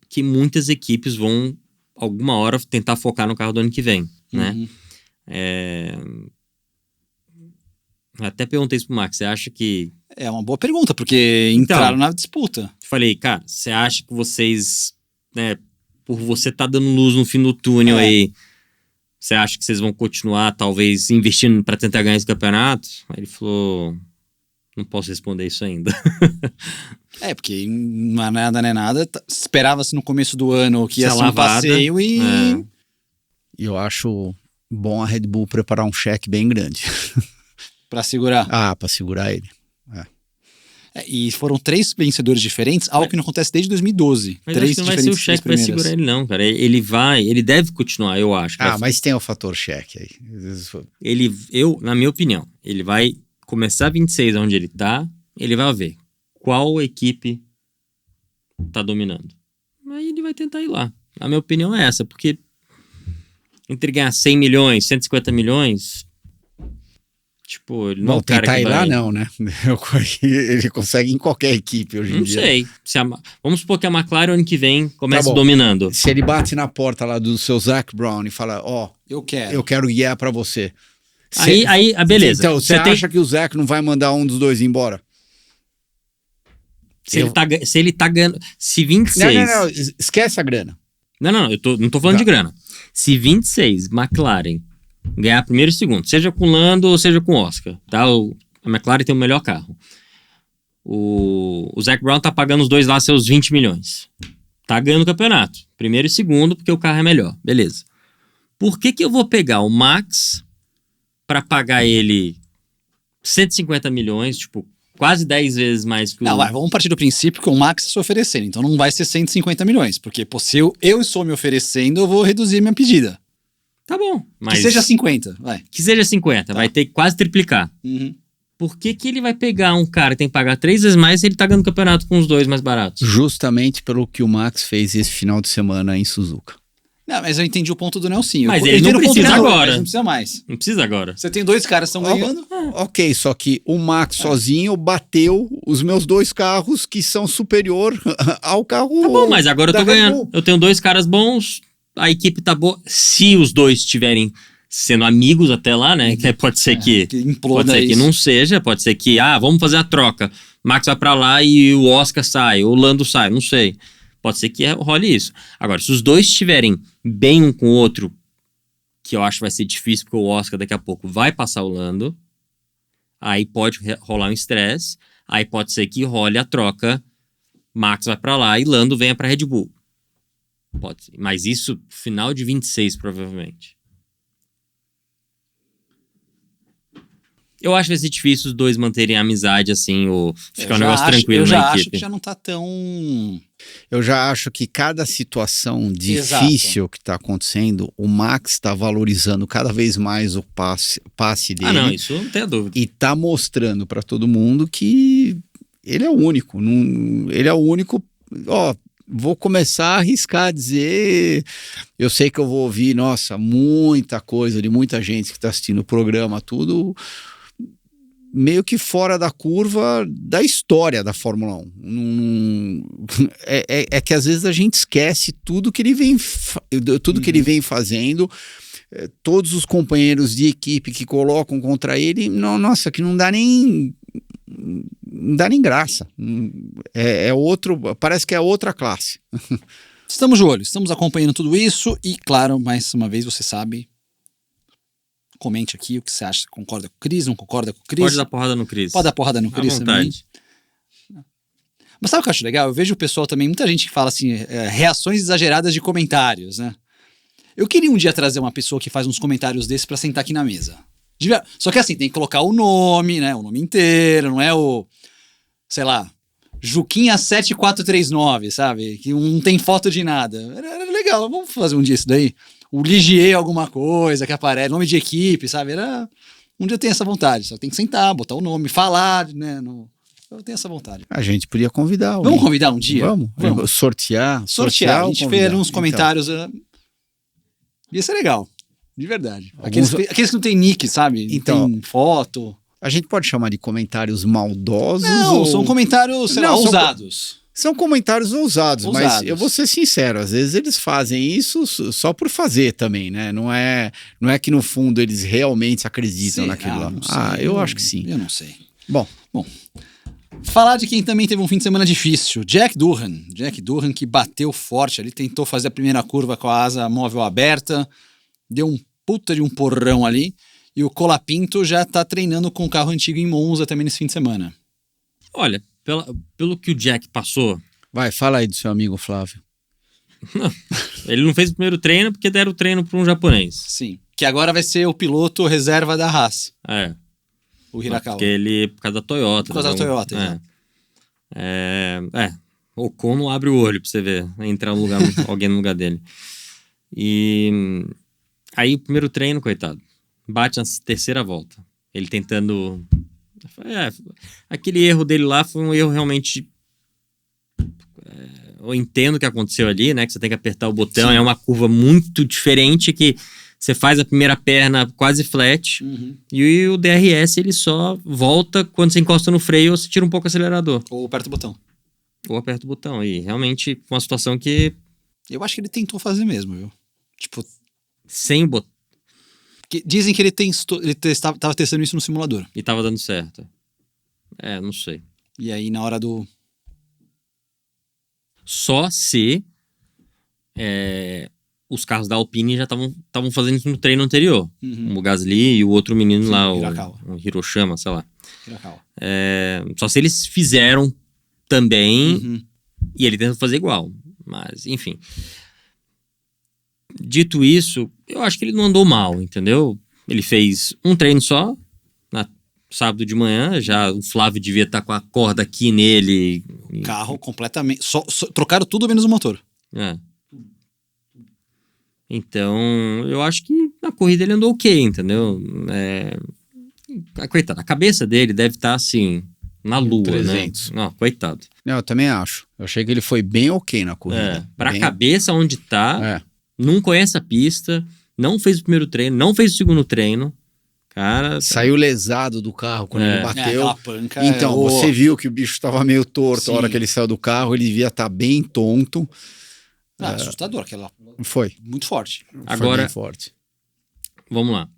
que muitas equipes vão, alguma hora, tentar focar no carro do ano que vem, né? Até perguntei isso pro Max, você acha que... É uma boa pergunta, porque entraram na disputa. Falei, cara, você acha que vocês, né, por você tá dando luz no fim do túnel aí, você acha que vocês vão continuar, talvez, investindo para tentar ganhar esse campeonato? Aí ele falou, não posso responder isso ainda. Porque não é nada, nem nada. Esperava-se no começo do ano que ia ser um passeio e... Eu acho bom a Red Bull preparar um cheque bem grande. Para segurar. Para segurar ele. E foram 3 vencedores diferentes, algo que não acontece desde 2012. Mas 3 acho que não vai ser o cheque que vai segurar ele não, cara. Ele deve continuar, eu acho. Mas tem o fator cheque aí. Na minha opinião, ele vai começar 26 onde ele tá, ele vai ver qual equipe tá dominando. Aí ele vai tentar ir lá. A minha opinião é essa, porque entre ganhar 100 milhões, 150 milhões... Tipo, ele não é o cara que vai... lá não, né? Ele consegue em qualquer equipe hoje em dia. Não sei. Vamos supor que a McLaren ano que vem comece dominando. Se ele bate na porta lá do seu Zac Brown e fala, eu quero guiar pra você. Beleza. Então, você acha que o Zach não vai mandar um dos dois embora? Se ele tá ganhando... Se 26... Não, esquece a grana. Não, não tô falando de grana. Se 26, McLaren, ganhar primeiro e segundo, seja com o Lando ou seja com o Oscar, tá? A McLaren tem o melhor carro. O Zac Brown tá pagando os dois lá seus 20 milhões. Tá ganhando o campeonato. Primeiro e segundo, porque o carro é melhor. Beleza. Por que eu vou pegar o Max pra pagar ele 150 milhões, tipo, quase 10 vezes mais que o... Não, vamos partir do princípio que o Max está se oferecendo. Então não vai ser 150 milhões. Porque se eu estou me oferecendo, eu vou reduzir minha pedida. Tá bom. Mas... Que seja 50, vai. Que seja 50, tá. Vai ter que quase triplicar. Uhum. Por que ele vai pegar um cara que tem que pagar 3 vezes mais se ele tá ganhando campeonato com os dois mais baratos? Justamente pelo que o Max fez esse final de semana em Suzuka. Não, mas eu entendi o ponto do Nelsinho. Mas ele não precisa agora. Não precisa mais. Não precisa agora. Você tem dois caras que estão ganhando. Ok, só que o Max sozinho bateu os meus dois carros que são superior ao carro. Tá bom, mas agora eu tô ganhando. Eu tenho dois caras bons, a equipe tá boa. Se os dois estiverem sendo amigos até lá, né? Que pode ser que pode ser que não seja, pode ser que, vamos fazer a troca. Max vai pra lá e o Oscar sai, o Lando sai, não sei. Pode ser que role isso. Agora, se os dois estiverem bem um com o outro, que eu acho que vai ser difícil, porque o Oscar daqui a pouco vai passar o Lando, aí pode rolar um estresse, aí pode ser que role a troca, Max vai pra lá e Lando venha pra Red Bull. Pode ser. Mas isso, final de 26, provavelmente. Eu acho que vai ser difícil os dois manterem a amizade, assim, ou ficar um negócio tranquilo na equipe. Eu já acho que já não tá tão... Eu já acho que cada situação difícil que tá acontecendo, o Max tá valorizando cada vez mais o passe dele. Não, isso não tem a dúvida. E tá mostrando para todo mundo que ele é o único. Ele é o único... Vou começar a arriscar, dizer... Eu sei que eu vou ouvir, muita coisa de muita gente que tá assistindo o programa, tudo... meio que fora da curva da história da Fórmula 1. É que às vezes a gente esquece tudo que ele vem que ele vem fazendo, todos os companheiros de equipe que colocam contra ele, que não dá nem graça. Parece que é outra classe. Estamos de olho, estamos acompanhando tudo isso e, claro, mais uma vez você sabe... Comente aqui o que você acha. Concorda com o Cris? Não concorda com o Cris? Pode dar porrada no Cris. Pode dar porrada no Cris também. Mas sabe o que eu acho legal? Eu vejo o pessoal também, muita gente que fala assim, reações exageradas de comentários, né? Eu queria um dia trazer uma pessoa que faz uns comentários desses pra sentar aqui na mesa. Só que assim, tem que colocar o nome, né? O nome inteiro, não é sei lá, Juquinha 7439, sabe? Que não tem foto de nada. Era legal, vamos fazer um dia isso daí. O Ligier alguma coisa que aparece, nome de equipe, sabe? Um dia eu tenho essa vontade, só tem que sentar, botar o nome, falar, né? Eu tenho essa vontade. A gente podia convidar. Vamos convidar um dia? Vamos. Sortear. A gente fez uns comentários. Ia ser legal, de verdade. Aqueles que não tem nick, sabe? Não tem foto. A gente pode chamar de comentários maldosos? Não, são comentários, ousados. São comentários ousados, mas eu vou ser sincero, às vezes eles fazem isso só por fazer também, né? Não é que no fundo eles realmente acreditam naquilo lá. Eu acho que sim. Eu não sei. Bom, falar de quem também teve um fim de semana difícil, Jack Durham que bateu forte ali, tentou fazer a primeira curva com a asa móvel aberta, deu um puta de um porrão ali, e o Colapinto já tá treinando com o carro antigo em Monza também nesse fim de semana. Olha, pelo que o Jack passou... Vai, fala aí do seu amigo Flávio. Ele não fez o primeiro treino porque deram o treino para um japonês. Sim, que agora vai ser o piloto reserva da Haas. O Hirakawa. Por causa da Toyota. Por causa da Toyota, exato. O Ocon não abre o olho pra você ver, entrar alguém no lugar dele. E aí o primeiro treino, coitado, bate na terceira volta. Ele tentando... aquele erro dele lá foi um erro realmente... eu entendo o que aconteceu ali, né? Que você tem que apertar o botão. Sim. É uma curva muito diferente que você faz a primeira perna quase flat. E o DRS ele só volta quando você encosta no freio ou você tira um pouco o acelerador. Ou aperta o botão. E realmente uma situação que... Eu acho que ele tentou fazer mesmo, viu? Tipo... Sem o botão. Dizem que ele estava testando isso no simulador. E tava dando certo. Não sei. E aí, na hora do... Só se os carros da Alpine já estavam fazendo isso no treino anterior. O Gasly e o outro menino lá, o Hiroshima, sei lá. Só se eles fizeram também e ele tenta fazer igual. Mas, enfim. Dito isso, eu acho que ele não andou mal, entendeu? Ele fez um treino só, sábado de manhã, já o Flávio devia estar com a corda aqui nele. Carro completamente... trocaram tudo menos o motor. Então, eu acho que na corrida ele andou ok, entendeu? Coitado, a cabeça dele deve estar assim, na lua, 300. Né? Não, coitado. Não, eu também acho. Eu achei que ele foi bem ok na corrida. Pra cabeça onde tá, não conhece a pista, não fez o primeiro treino, não fez o segundo treino. Cara, saiu lesado do carro quando ele bateu. Panca então, você viu que o bicho estava meio torto. Sim. A hora que ele saiu do carro, ele devia estar bem tonto. Assustador, aquela. Foi. Muito forte. Agora, foi bem forte. Vamos lá.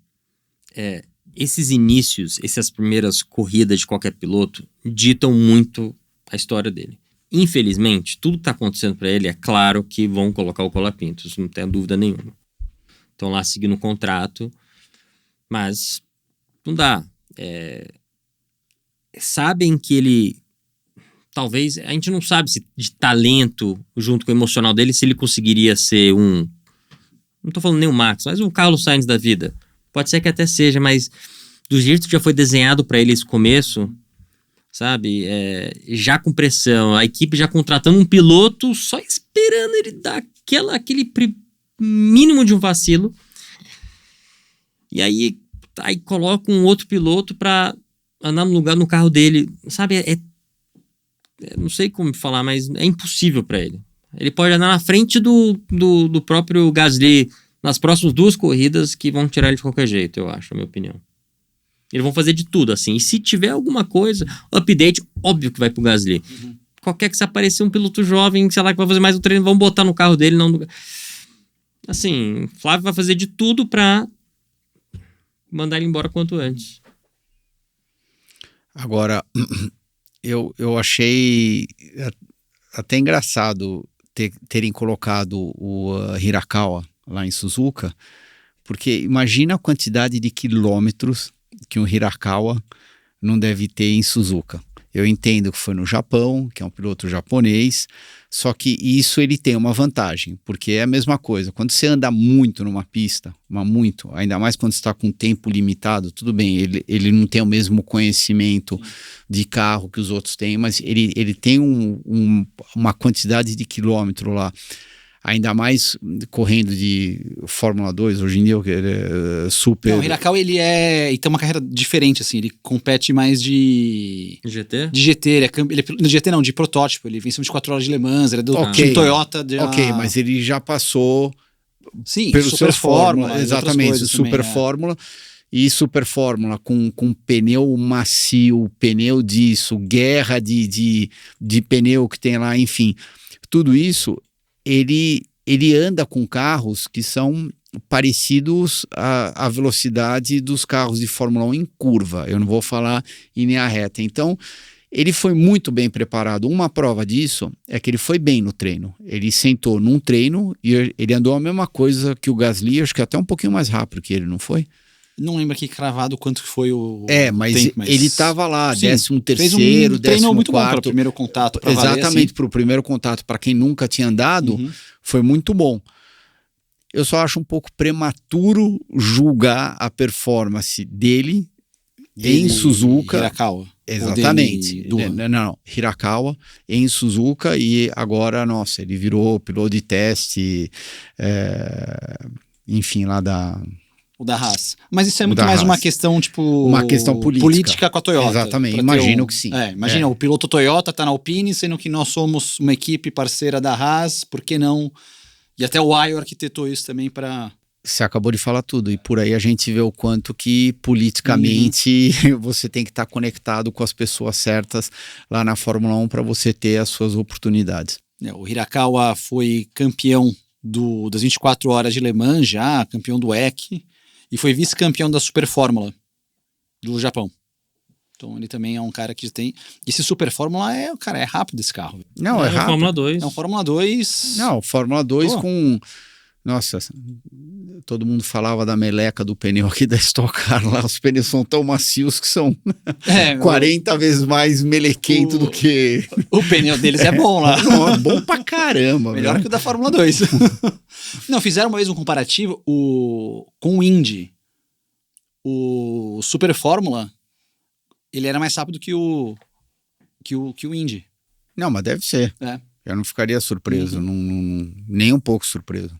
Esses inícios, essas primeiras corridas de qualquer piloto, ditam muito a história dele. Infelizmente, tudo que está acontecendo para ele, é claro que vão colocar o Colapinto, isso não tem dúvida nenhuma. Estão lá seguindo o contrato, mas não dá. Sabem que ele... Talvez, a gente não sabe se de talento, junto com o emocional dele, se ele conseguiria ser um... Não tô falando nem o Max, mas um Carlos Sainz da vida. Pode ser que até seja, mas do jeito que já foi desenhado para ele esse começo, sabe? Já com pressão, a equipe já contratando um piloto, só esperando ele dar aquele mínimo de um vacilo. E aí coloca um outro piloto para andar no carro dele, sabe? Não sei como falar, mas é impossível para ele. Ele pode andar na frente do próprio Gasly nas próximas 2 corridas que vão tirar ele de qualquer jeito, eu acho, na minha opinião. Eles vão fazer de tudo, assim. E se tiver alguma coisa, update, óbvio que vai pro Gasly. Qualquer que se aparecer um piloto jovem, sei lá, que vai fazer mais um treino, vão botar no carro dele, não... Assim, Flávio vai fazer de tudo pra mandar ele embora quanto antes. Agora... Eu achei até engraçado terem colocado o Hirakawa lá em Suzuka, porque imagina a quantidade de quilômetros que um Hirakawa não deve ter em Suzuka. Eu entendo que foi no Japão, que é um piloto japonês, só que isso ele tem uma vantagem, porque é a mesma coisa. Quando você anda muito numa pista, ainda mais quando você está com tempo limitado, tudo bem, ele não tem o mesmo conhecimento de carro que os outros têm, mas ele tem uma quantidade de quilômetro lá. Ainda mais correndo de Fórmula 2, hoje em dia ele é super... Não, o Hirakawa ele tem uma carreira diferente, assim, ele compete mais de... GT? De GT, no GT não, de protótipo, ele venceu 24 horas de Le Mans, ele é do Toyota... Ok, mas ele já passou... Sim, pelo Super Fórmula, exatamente, Super Fórmula, e Super Fórmula com pneu macio, pneu disso, guerra de pneu que tem lá, enfim, tudo isso... Ele anda com carros que são parecidos à velocidade dos carros de Fórmula 1 em curva. Eu não vou falar em linha reta. Então, ele foi muito bem preparado. Uma prova disso é que ele foi bem no treino. Ele sentou num treino e ele andou a mesma coisa que o Gasly, acho que até um pouquinho mais rápido que ele, não foi? Não lembro aqui cravado quanto foi o mas tempo, ele estava lá, 13º, fez um treino muito bom para o primeiro contato. Exatamente, para o primeiro contato, para quem nunca tinha andado, foi muito bom. Eu só acho um pouco prematuro julgar a performance dele em Suzuka. Hirakawa. Exatamente. Não, Hirakawa em Suzuka, e agora, nossa, ele virou piloto de teste, enfim, lá da... O da Haas. Mas isso é muito mais uma questão, tipo... Uma questão política com a Toyota. Exatamente, imagino que sim. Imagina, o piloto Toyota tá na Alpine, sendo que nós somos uma equipe parceira da Haas, por que não? E até o Ayo arquitetou isso também para... Você acabou de falar tudo, e por aí a gente vê o quanto que politicamente você tem que estar conectado com as pessoas certas lá na Fórmula 1 para você ter as suas oportunidades. O Hirakawa foi campeão das 24 horas de Le Mans já, campeão do WEC. e foi vice-campeão da Super Fórmula do Japão. Então ele também é um cara que tem... Esse Super Fórmula é rápido esse carro. Não, é rápido. Fórmula 2. É um Fórmula 2... Não, Fórmula 2 Pô. com... Nossa, todo mundo falava da meleca do pneu aqui da Stock Car lá. Os pneus são tão macios que são 40 vezes mais melequento do que... O pneu deles é bom lá. Não, é bom pra caramba. Melhor que o da Fórmula 2. Não, fizeram uma vez um comparativo com o Indy. O Super Fórmula, ele era mais rápido que o Indy. Não, mas deve ser. É. Eu não ficaria surpreso, nem um pouco surpreso.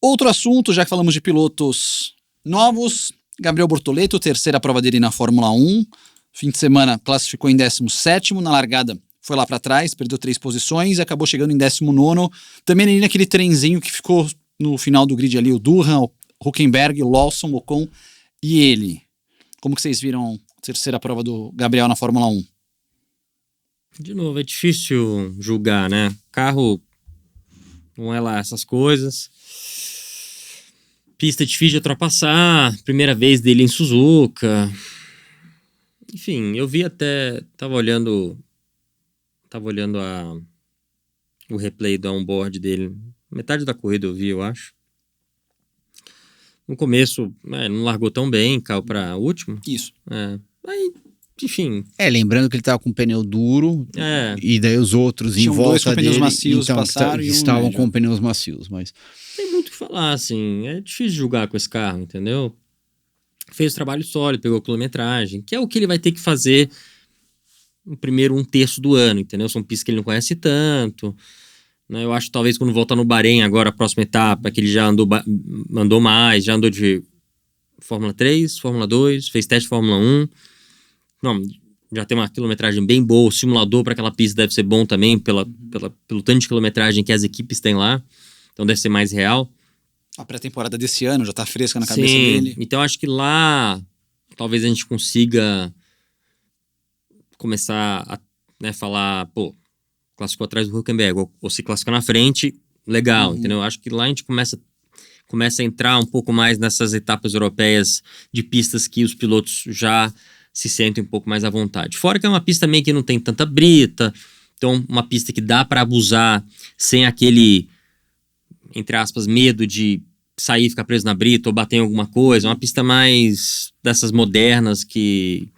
Outro assunto, já que falamos de pilotos novos, Gabriel Bortoleto, terceira prova dele na Fórmula 1. Fim de semana classificou em 17º, na largada foi lá para trás, perdeu 3 posições e acabou chegando em 19º. Também ali naquele trenzinho que ficou no final do grid ali, o Durham, o Hülkenberg, o Lawson, o Ocon e ele. Como que vocês viram a terceira prova do Gabriel na Fórmula 1? De novo, é difícil julgar, né? Carro não é lá essas coisas. Pista difícil de ultrapassar. Primeira vez dele em Suzuka. Enfim, eu vi até... Tava olhando o replay do onboard dele. Metade da corrida eu vi, eu acho. No começo, não largou tão bem, caiu para último. Isso. Aí, enfim. Lembrando que ele tava com pneu duro e daí os outros Tinham em dois volta com pneus dele macios passaram e um estavam médio. com pneus macios, mas... Tem muito o que falar, assim. É difícil julgar com esse carro, entendeu? Fez o trabalho sólido, pegou a quilometragem, que é o que ele vai ter que fazer no primeiro 1/3 do ano, entendeu? São pistas que ele não conhece tanto, né? Eu acho que talvez quando voltar no Bahrein agora, a próxima etapa, que ele já andou mais, já andou de Fórmula 3, Fórmula 2, fez teste de Fórmula 1. Não, já tem uma quilometragem bem boa, o simulador para aquela pista deve ser bom também, pelo tanto de quilometragem que as equipes têm lá, então deve ser mais real. A pré-temporada desse ano já tá fresca na cabeça Sim, dele. então acho que lá talvez a gente consiga começar a falar, classificou atrás do Hülkenberg, ou se classificou na frente, legal, entendeu? Acho que lá a gente começa a entrar um pouco mais nessas etapas europeias de pistas que os pilotos já se sentem um pouco mais à vontade. Fora que é uma pista meio que não tem tanta brita, então uma pista que dá para abusar sem aquele, entre aspas, medo de sair e ficar preso na brita ou bater em alguma coisa. É uma pista mais dessas modernas que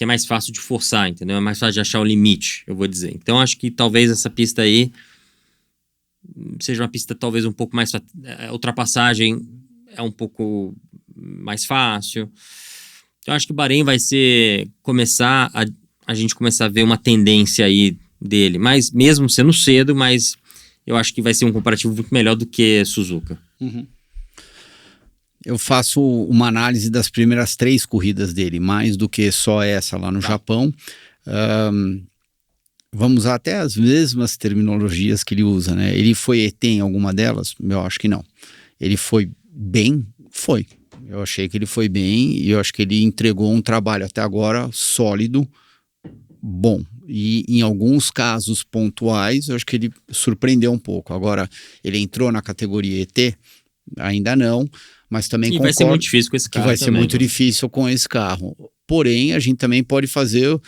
é mais fácil de forçar, entendeu? É mais fácil de achar o limite, eu vou dizer. Então acho que talvez essa pista aí seja uma pista talvez um pouco mais... A ultrapassagem é um pouco mais fácil. Então acho que o Bahrein vai ser a gente começar a ver uma tendência aí dele, mas mesmo sendo cedo, mas eu acho que vai ser um comparativo muito melhor do que Suzuka. Eu faço uma análise das primeiras 3 corridas dele, mais do que só essa lá no Japão. Vamos usar até as mesmas terminologias que ele usa, né? Ele foi ET em alguma delas? Eu acho que não. Ele foi bem? Foi. Eu achei que ele foi bem e eu acho que ele entregou um trabalho até agora sólido, bom. E em alguns casos pontuais, eu acho que ele surpreendeu um pouco. Agora, ele entrou na categoria ET? Ainda não, mas também E concordo vai ser muito difícil com esse carro que vai ser também, muito né? difícil com esse carro. Porém, a gente também pode fazer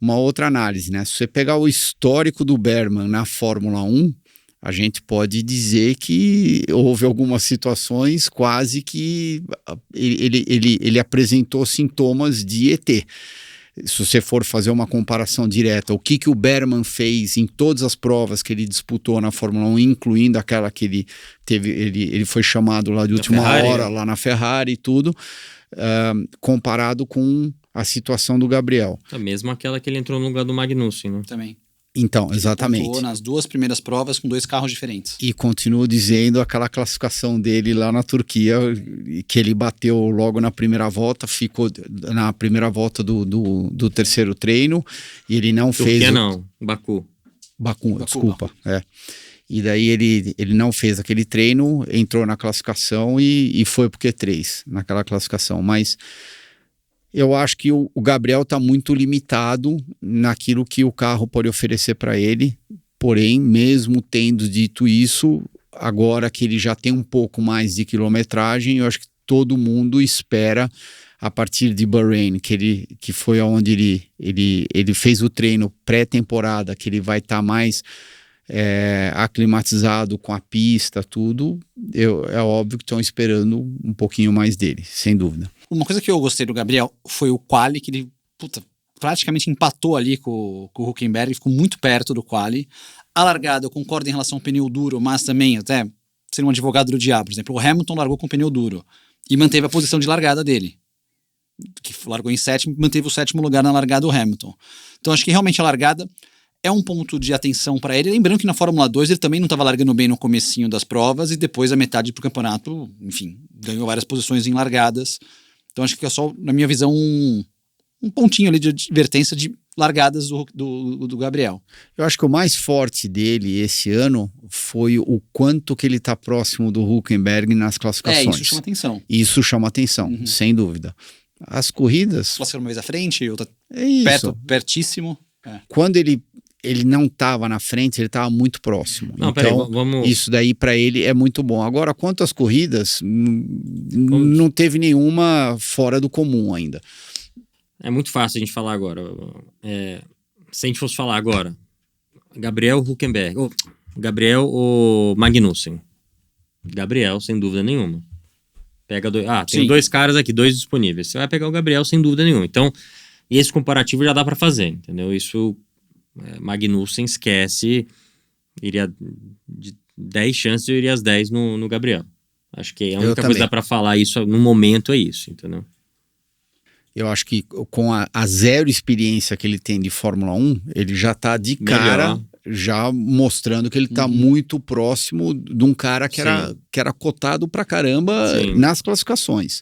uma outra análise, né? Se você pegar o histórico do Berman na Fórmula 1, a gente pode dizer que houve algumas situações quase que ele apresentou sintomas de ET. Se você for fazer uma comparação direta, o que o Berman fez em todas as provas que ele disputou na Fórmula 1, incluindo aquela que ele teve, ele foi chamado lá de última hora, lá na Ferrari e tudo, comparado com a situação do Gabriel. É mesmo aquela que ele entrou no lugar do Magnussen, né? Também. Então, exatamente. Pontuou nas 2 primeiras provas com 2 carros diferentes. E continuo dizendo aquela classificação dele lá na Turquia, que ele bateu logo na primeira volta, ficou na primeira volta do terceiro treino, e ele não fez... Turquia não, Baku. Baku, desculpa. E daí ele não fez aquele treino, entrou na classificação e foi pro Q3 naquela classificação, mas... Eu acho que o Gabriel está muito limitado naquilo que o carro pode oferecer para ele, porém, mesmo tendo dito isso, agora que ele já tem um pouco mais de quilometragem, eu acho que todo mundo espera a partir de Bahrein, que foi onde ele fez o treino pré-temporada, que ele vai estar mais aclimatizado com a pista, tudo. É óbvio que estão esperando um pouquinho mais dele, sem dúvida. Uma coisa que eu gostei do Gabriel foi o quali, que ele praticamente empatou ali com o Hülkenberg, ficou muito perto do quali. A largada, eu concordo em relação ao pneu duro, mas também, até ser um advogado do diabo, por exemplo, o Hamilton largou com pneu duro e manteve a posição de largada dele, que largou em sétimo, manteve o 7º lugar na largada do Hamilton. Então acho que realmente a largada é um ponto de atenção para ele. Lembrando que na Fórmula 2 ele também não estava largando bem no comecinho das provas e depois a metade pro campeonato, enfim, ganhou várias posições em largadas. Então acho que é só, na minha visão, um pontinho ali de advertência de largadas do Gabriel. Eu acho que o mais forte dele esse ano foi o quanto que ele está próximo do Hülkenberg nas classificações. Isso chama atenção. Isso chama atenção, sem dúvida. As corridas... Classificaram uma vez à frente, outra isso. pertíssimo. Quando ele não estava na frente, ele estava muito próximo. Não, então, peraí, vamos... isso daí para ele é muito bom. Agora, quanto às corridas, não teve nenhuma fora do comum ainda. É muito fácil a gente falar agora. Se a gente fosse falar agora, Gabriel Hülkenberg, Gabriel ou Magnussen? Gabriel, sem dúvida nenhuma. Pega tem 2 caras aqui, 2 disponíveis. Você vai pegar o Gabriel sem dúvida nenhuma. Então, esse comparativo já dá para fazer, entendeu? Isso, Magnussen esquece, iria de 10 chances, eu iria às 10 no Gabriel. Acho que a única coisa que dá para falar isso no momento é isso, entendeu? Eu acho que com a zero experiência que ele tem de Fórmula 1, ele já está de cara, já mostrando que ele está muito próximo de um cara que era cotado pra caramba nas classificações.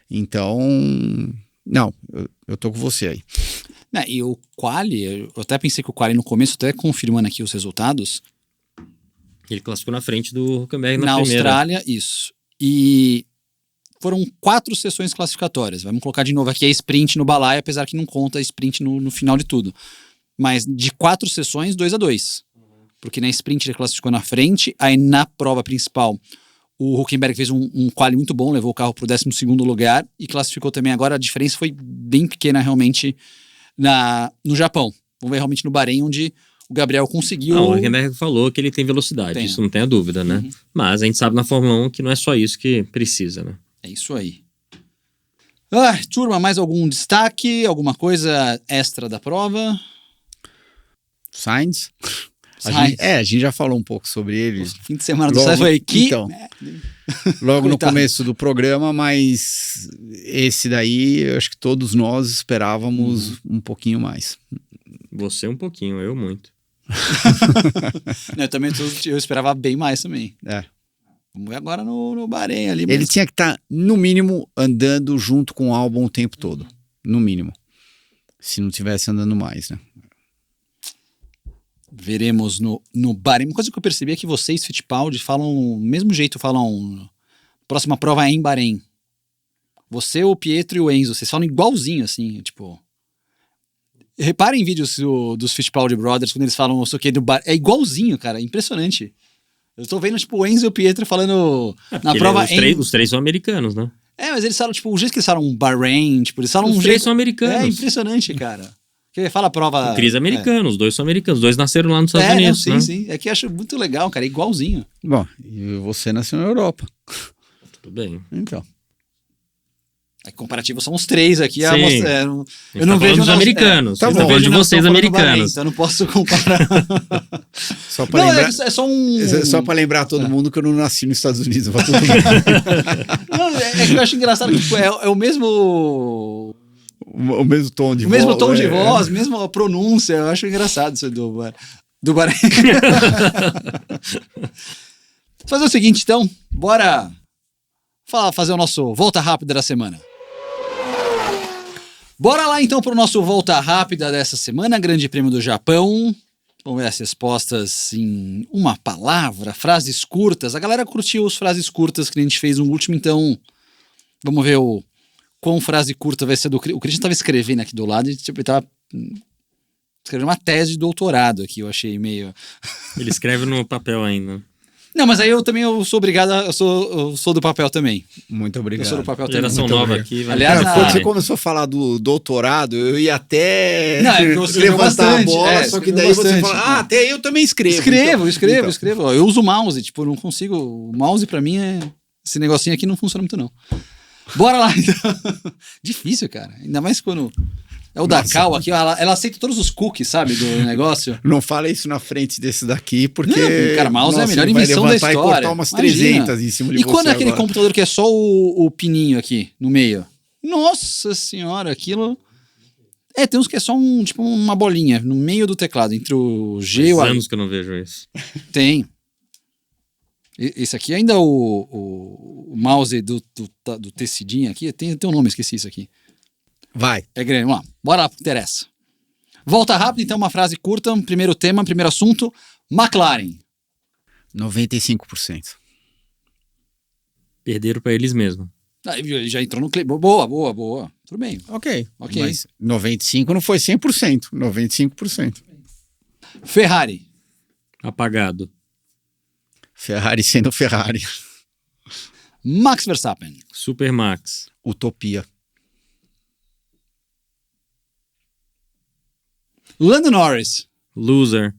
Então, não, eu tô com você aí. E o quali, eu até pensei que o quali no começo, até confirmando aqui os resultados. Ele classificou na frente do Hülkenberg na primeira. Austrália, isso. E foram 4 sessões classificatórias. Vamos colocar de novo aqui a sprint no balaio, apesar que não conta a sprint no final de tudo. Mas de 4 sessões, 2-2. Porque na sprint ele classificou na frente, aí na prova principal o Hülkenberg fez um quali muito bom, levou o carro para o 12º lugar e classificou também. Agora a diferença foi bem pequena realmente no Japão. Vamos ver realmente no Bahrein, onde o Gabriel conseguiu... O Hülkenberg falou que ele tem velocidade, isso não tem a dúvida, né? Mas a gente sabe na Fórmula 1 que não é só isso que precisa, né? É isso aí. Turma, mais algum destaque? Alguma coisa extra da prova? Sainz? A gente já falou um pouco sobre ele. O fim de semana do Sainz foi aqui. Então, logo no começo do programa, mas esse daí, eu acho que todos nós esperávamos um pouquinho mais. Você um pouquinho, eu muito. Eu também eu esperava bem mais também. Vamos ver agora no Bahrein ali. Ele tinha que estar, no mínimo, andando junto com o Albon o tempo todo. No mínimo. Se não estivesse andando mais, né? Veremos no Bahrein. Uma coisa que eu percebi é que vocês, Fittipaldi, falam... Do mesmo jeito falam... Próxima prova é em Bahrein. Você, o Pietro e o Enzo, vocês falam igualzinho, assim, tipo... Reparem em vídeos dos Fittipaldi Brothers, quando eles falam o que do Bahrein. É igualzinho, cara. Impressionante. Eu tô vendo, tipo, o Enzo e o Pietro falando na prova... Os três são americanos, né? Mas eles falam, tipo, o jeito que eles falam Bahrein, tipo, eles falam os três são americanos. É impressionante, cara. Porque fala a prova... O Chris é americano, os dois são americanos. Os dois nasceram lá nos Estados Unidos, não, né? Sim. É que eu acho muito legal, cara. É igualzinho. Bom, e você nasceu na Europa. Tudo bem. Então. A comparativa são os 3 aqui. Eu não vejo os americanos. Tá bom. Eu vejo de vocês americanos. Bahrein, então eu não posso comparar. Só pra lembrar, é só um... Só pra lembrar todo mundo que eu não nasci nos Estados Unidos. Todo mundo. Não, é que eu acho engraçado que tipo, é o mesmo... O mesmo tom de voz. O mesmo tom de voz, mesma pronúncia. Eu acho engraçado isso do Bahrein. Fazer o seguinte, então. Bora fazer o nosso Volta Rápida da semana. Bora lá, então, para o nosso Volta Rápida dessa semana. Grande Prêmio do Japão. Vamos ver as respostas em uma palavra, frases curtas. A galera curtiu as frases curtas que a gente fez no último, então vamos ver quão frase curta vai ser do Christian. O Christian estava escrevendo aqui do lado e tipo, ele estava escrevendo uma tese de doutorado aqui, eu achei meio... Ele escreve no papel ainda. Não, mas aí eu sou obrigado, eu sou do papel também. Muito Eu obrigado. sou do papel também. Geração Muito nova obrigado. aqui. Vai Aliás, Cara, na- quando você começou a falar do doutorado, eu ia até Não, é que você escreveu levantar bastante, a bola, só que escreveu daí você bastante. fala, até eu também escrevo. Escrevo. Então, Ó, eu uso o mouse, tipo, não consigo. O mouse pra mim é. Esse negocinho aqui não funciona muito, não. Bora lá, então. Difícil, cara. Ainda mais quando. É o da Nossa. Cal aqui, ó, ela aceita todos os cookies, sabe, do negócio. Não fala isso na frente desse daqui, porque... Não, cara, mouse é a melhor ele vai invenção da levantar história. e cortar umas Imagina. 300 em cima de E você quando é aquele agora. computador que é só o pininho aqui, no meio? Nossa senhora, aquilo... tem uns que é só uma bolinha no meio do teclado, entre o G e o Faz A. anos que eu não vejo isso. Tem. Esse aqui ainda o mouse do tecidinho aqui, tem um nome, esqueci isso aqui. Vai. É grande, vamos lá. Bora lá, interessa. Volta rápido, então, uma frase curta, primeiro tema, primeiro assunto. McLaren. 95%. Perderam pra eles mesmo. Ele já entrou no clipe. Boa. Tudo bem. Ok. Ok. Mas 95% não foi 100%. 95%. Ferrari. Apagado. Ferrari sendo Ferrari. Max Verstappen. Supermax. Utopia. Lando Norris. Loser.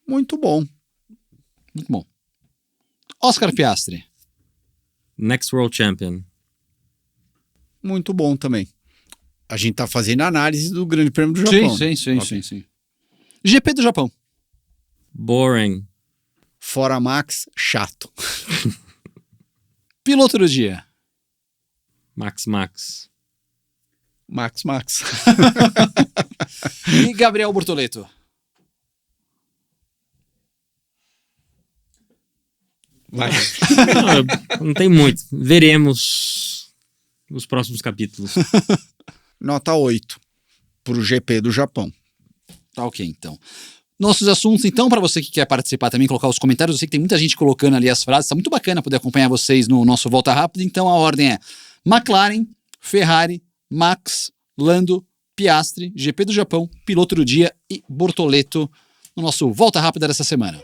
Muito bom. Muito bom. Oscar Piastri. Next World Champion. Muito bom também. A gente tá fazendo análise do Grande Prêmio do Japão. Sim. GP do Japão. Boring. Fora Max, chato. Piloto do dia. Max. Max. E Gabriel Bortoleto. Vai. Não tem muito. Veremos nos próximos capítulos. Nota 8 pro GP do Japão. Tá ok, então. Nossos assuntos, então, para você que quer participar também, colocar os comentários. Eu sei que tem muita gente colocando ali as frases. Tá muito bacana poder acompanhar vocês no nosso Volta Rápido. Então, a ordem é McLaren, Ferrari, Max, Lando, Piastri, GP do Japão, Piloto do Dia e Bortoleto no nosso Volta Rápida dessa semana.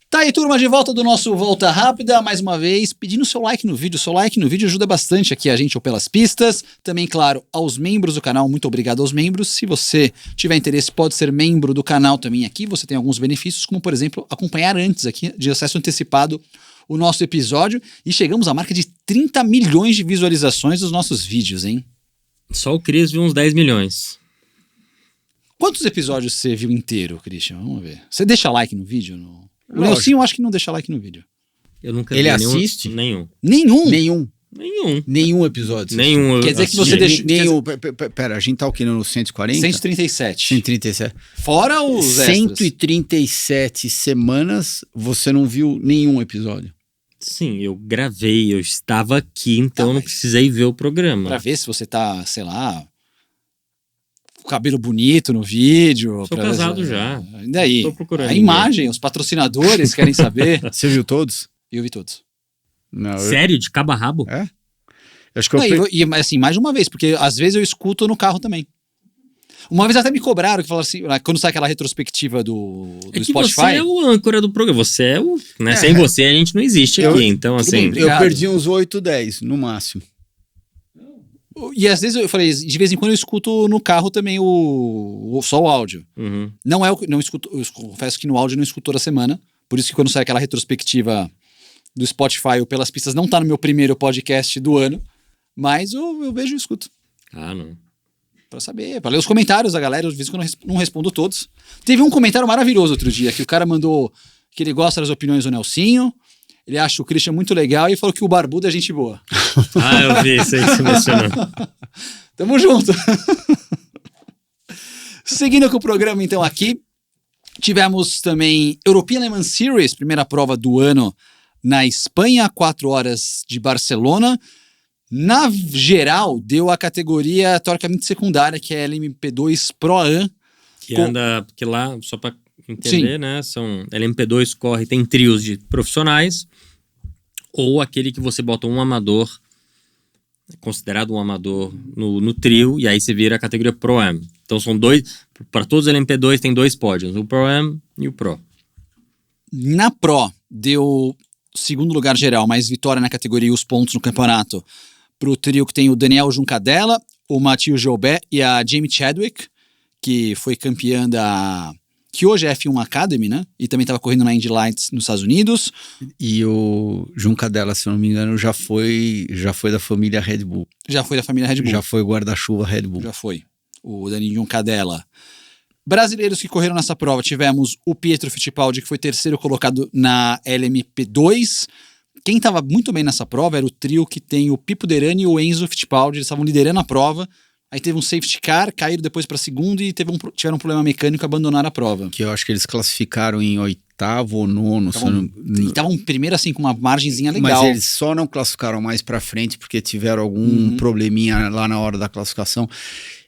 Tá aí, turma, de volta do nosso Volta Rápida, mais uma vez, pedindo seu like no vídeo. Seu like no vídeo ajuda bastante aqui a gente ou pelas pistas. Também, claro, aos membros do canal, muito obrigado aos membros. Se você tiver interesse, pode ser membro do canal também aqui. Você tem alguns benefícios, como, por exemplo, acompanhar antes aqui, de acesso antecipado, o nosso episódio. E chegamos à marca de 30 milhões de visualizações dos nossos vídeos, hein? Só o Cris viu uns 10 milhões. Quantos episódios você viu inteiro, Christian? Vamos ver. Você deixa like no vídeo? O Lógico. Nelsinho eu acho que não deixa like no vídeo. Eu nunca Ele vi nenhum. assiste? Nenhum. Nenhum episódio. Nenhum. eu Quer dizer que assisti. você deixa- Nenhum. Pera, a gente tá o quê? No 140? 137. 137. Fora os extras. 137 semanas, você não viu nenhum episódio. Sim, eu gravei, eu estava aqui, então eu não mas- precisei ver o programa. Pra ver se você tá, sei lá, com o cabelo bonito no vídeo. Sou pra- casado já. E daí? Tô procurando A ninguém. imagem, os patrocinadores querem saber. Você viu todos? E eu vi todos. Não, Sério? De cabo a rabo? É? Acho que eu... Não, assim, mais de uma vez, porque às vezes eu escuto no carro também. Uma vez até me cobraram, que falaram assim, quando sai aquela retrospectiva do É que Spotify. você é o âncora do programa. Você é o. Né? Sem você a gente não existe Eu- aqui. Então, Tudo assim. bem, eu obrigado. perdi uns 8, 10, no máximo. E às vezes eu falei, de vez em quando eu escuto no carro também só o áudio. Uhum. Não é o que. Não escuto, eu confesso que no áudio eu não escuto toda semana. Por isso que quando sai aquela retrospectiva do Spotify ou pelas pistas, não tá no meu primeiro podcast do ano. Mas eu vejo e escuto. Ah, não. Pra saber, pra ler os comentários da galera. Às vezes que eu não respondo todos. Teve um comentário maravilhoso outro dia, que o cara mandou que ele gosta das opiniões do Nelsinho. Ele acha o Christian muito legal e falou que o Barbudo é gente boa. Ah, eu vi isso aí que você mencionou. Tamo junto. Seguindo com o programa, então, aqui, tivemos também European Le Mans Series, primeira prova do ano na Espanha, 4 horas de Barcelona. Na geral, deu a categoria teoricamente secundária, que é a LMP2 Pro Am. Que Com- anda. Porque lá, só pra entender, né? São. LMP2 corre, tem trios de profissionais. Ou aquele que você bota um amador considerado um amador no trio, e aí você vira a categoria Pro-Am. Então são dois, para todos os LMP2 tem 2 pódios, o Pro-Am e o Pro. Na Pro, deu segundo lugar geral, mais vitória na categoria e os pontos no campeonato pro trio que tem o Daniel Juncadella, o Matheus Joubert e a Jamie Chadwick, que foi campeã que hoje é F1 Academy, né? E também estava correndo na Indy Lights nos Estados Unidos. E o Juncadella, se eu não me engano, já foi da família Red Bull. Já foi da família Red Bull. Já foi guarda-chuva Red Bull. Já foi. O Dani Juncadella. Brasileiros que correram nessa prova, tivemos o Pietro Fittipaldi, que foi terceiro colocado na LMP2. Quem estava muito bem nessa prova era o trio que tem o Pipo Derani e o Enzo Fittipaldi. Eles estavam liderando a prova. Aí teve um safety car, caíram depois para segundo e tiveram um problema mecânico e abandonaram a prova. Que eu acho que eles classificaram em 8º ou 9º. Estavam primeiro assim com uma margenzinha legal. Mas eles só não classificaram mais para frente porque tiveram algum probleminha lá na hora da classificação.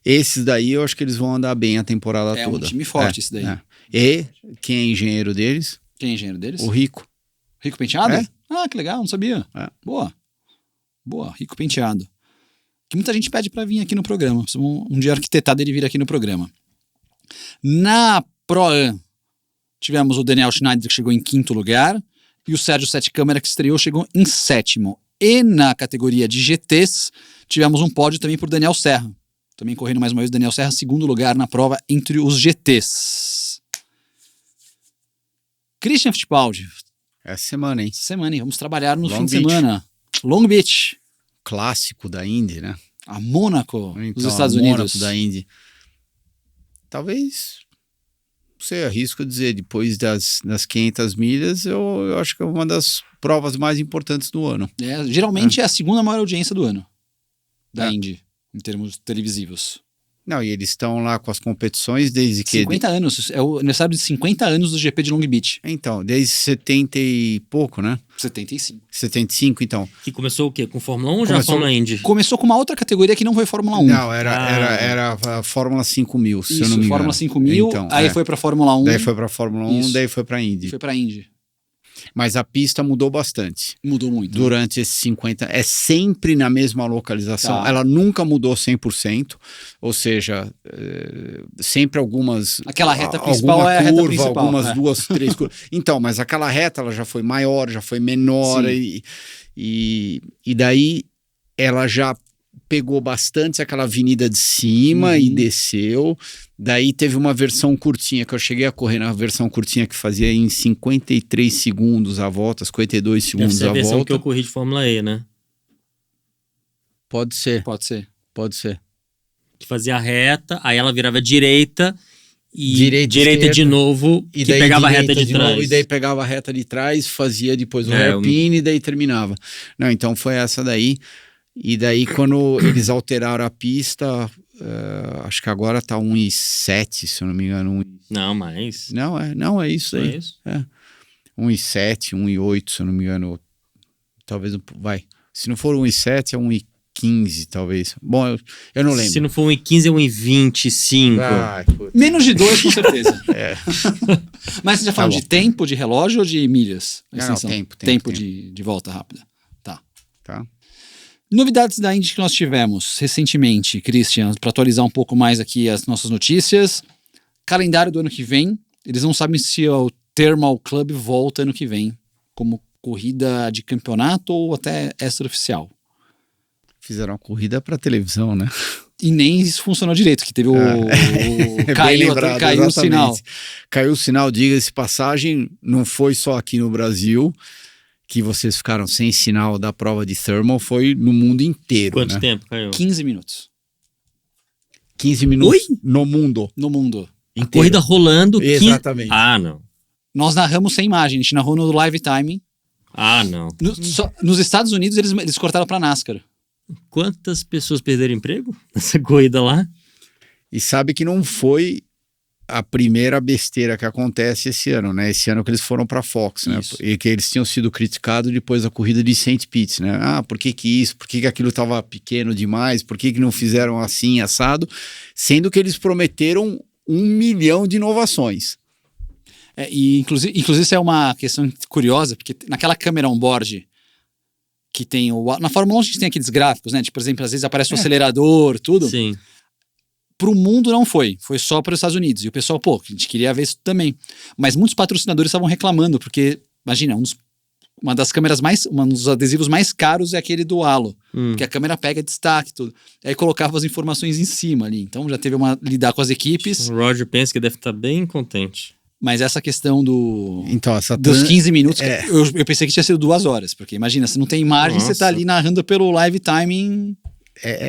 Esses daí eu acho que eles vão andar bem a temporada toda. É um time forte esse daí. E quem é engenheiro deles? Quem é engenheiro deles? O Rico. Rico Penteado? É. Ah, que legal, não sabia. Boa, Rico Penteado. Que muita gente pede para vir aqui no programa. Um dia arquitetado ele vir aqui no programa. Na Pro-Am, tivemos o Daniel Schneider, que chegou em 5º lugar, e o Sérgio Sete Câmara, que estreou, chegou em 7º. E na categoria de GTs, tivemos um pódio também por Daniel Serra. Também correndo mais uma vez, Daniel Serra, 2º lugar na prova entre os GTs. Christian Fittipaldi. Essa semana, hein? Essa semana, hein? Vamos trabalhar no Long fim de Beach. semana. Long Beach. Clássico da Indy, né? A Mônaco, Então, dos Estados Mônaco Unidos. da Indy. Talvez, não sei, arrisco dizer, depois das 500 milhas, eu acho que é uma das provas mais importantes do ano. Geralmente é a segunda maior audiência do ano da É. Indy, em termos televisivos. Não, e eles estão lá com as competições desde que... 50 anos, é o aniversário de 50 anos do GP de Long Beach. Então, desde 70 e pouco, né? 75. 75, então. Que começou o quê? Com Fórmula 1 ou já Começou- Fórmula Indy? Começou com uma outra categoria que não foi Fórmula 1. Não, era a Fórmula 5000, se eu não me engano. Fórmula 5000, Então, aí foi pra Fórmula 1 Daí foi pra Fórmula 1, Isso. daí foi pra Indy. e foi pra Indy. Mas a pista mudou bastante. Mudou muito. Durante esses 50, é sempre na mesma localização, Tá. ela nunca mudou 100%, ou seja, sempre algumas... Aquela reta principal alguma é a reta curva, principal. algumas é. 2, 3 curvas. Então, mas aquela reta ela já foi maior, já foi menor, Sim. e daí ela já pegou bastante aquela avenida de cima e desceu. Daí teve uma versão curtinha, que eu cheguei a correr na versão curtinha que fazia em 53 segundos a volta, 52 Deve segundos ser a a versão volta. que eu corri de Fórmula E, né? Pode ser, Pode ser. pode ser. Que fazia a reta, aí ela virava direita e Direita, direita de esquerda, novo, E que daí pegava a reta direita de novo, trás. e daí pegava a reta de trás, fazia depois o É, hairpin e daí terminava. Não, então foi essa daí. E daí quando eles alteraram a pista, acho que agora tá 1,7, se eu não me engano. Não, mas... Não, é isso Não aí. é isso? 1,7, 1,8, se eu não me engano. Talvez, vai. Se não for 1,7, é 1,15, talvez. Bom, eu não lembro. Se não for 1,15, é 1,25. Ai, putz. Menos de 2, com certeza. Mas você já falou bom. de tempo, de relógio ou de milhas? Não, Extensão? tempo. De volta rápida. Tá. Tá. Novidades da Indy que nós tivemos recentemente, Christian, para atualizar um pouco mais aqui as nossas notícias. Calendário do ano que vem. Eles não sabem se o Thermal Club volta ano que vem, como corrida de campeonato ou até extraoficial. Fizeram uma corrida pra televisão, né? E nem isso funcionou direito, que teve o Bem caiu lembrado, o exatamente. sinal. Caiu o sinal, diga-se passagem, não foi só aqui no Brasil que vocês ficaram sem sinal da prova de thermal, foi no mundo inteiro, Quanto né? tempo caiu? 15 minutos 15 minutos Oi? no mundo no mundo. A inteiro. corrida rolando. Exatamente. Ah, não. Nós narramos sem imagem, a gente narrou no live timing. Ah, não. Nos Estados Unidos eles cortaram pra NASCAR. Quantas pessoas perderam emprego nessa corrida lá? E sabe que não foi a primeira besteira que acontece esse ano, né? Esse ano que eles foram para Fox, né? Isso. E que eles tinham sido criticados depois da corrida de St. Pete, né? Ah, por que isso? Por que aquilo estava pequeno demais? Por que não fizeram assim, assado? Sendo que eles prometeram 1 milhão de inovações. E inclusive isso é uma questão curiosa, porque naquela câmera on-board que tem na Fórmula 1 a gente tem aqueles gráficos, né? Tipo, por exemplo, às vezes aparece o acelerador, tudo. Sim. Pro mundo não foi só para os Estados Unidos. E o pessoal, a gente queria ver isso também. Mas muitos patrocinadores estavam reclamando, porque, imagina, uma das câmeras um dos adesivos mais caros é aquele do halo, que a câmera pega destaque, tudo. Aí colocava as informações em cima ali. Então já teve lidar com as equipes. O Roger pensa que deve estar bem contente. Mas essa questão Então, dos 15 minutos, eu pensei que tinha sido 2 horas, porque imagina, se não tem imagem, você tá ali narrando pelo live timing.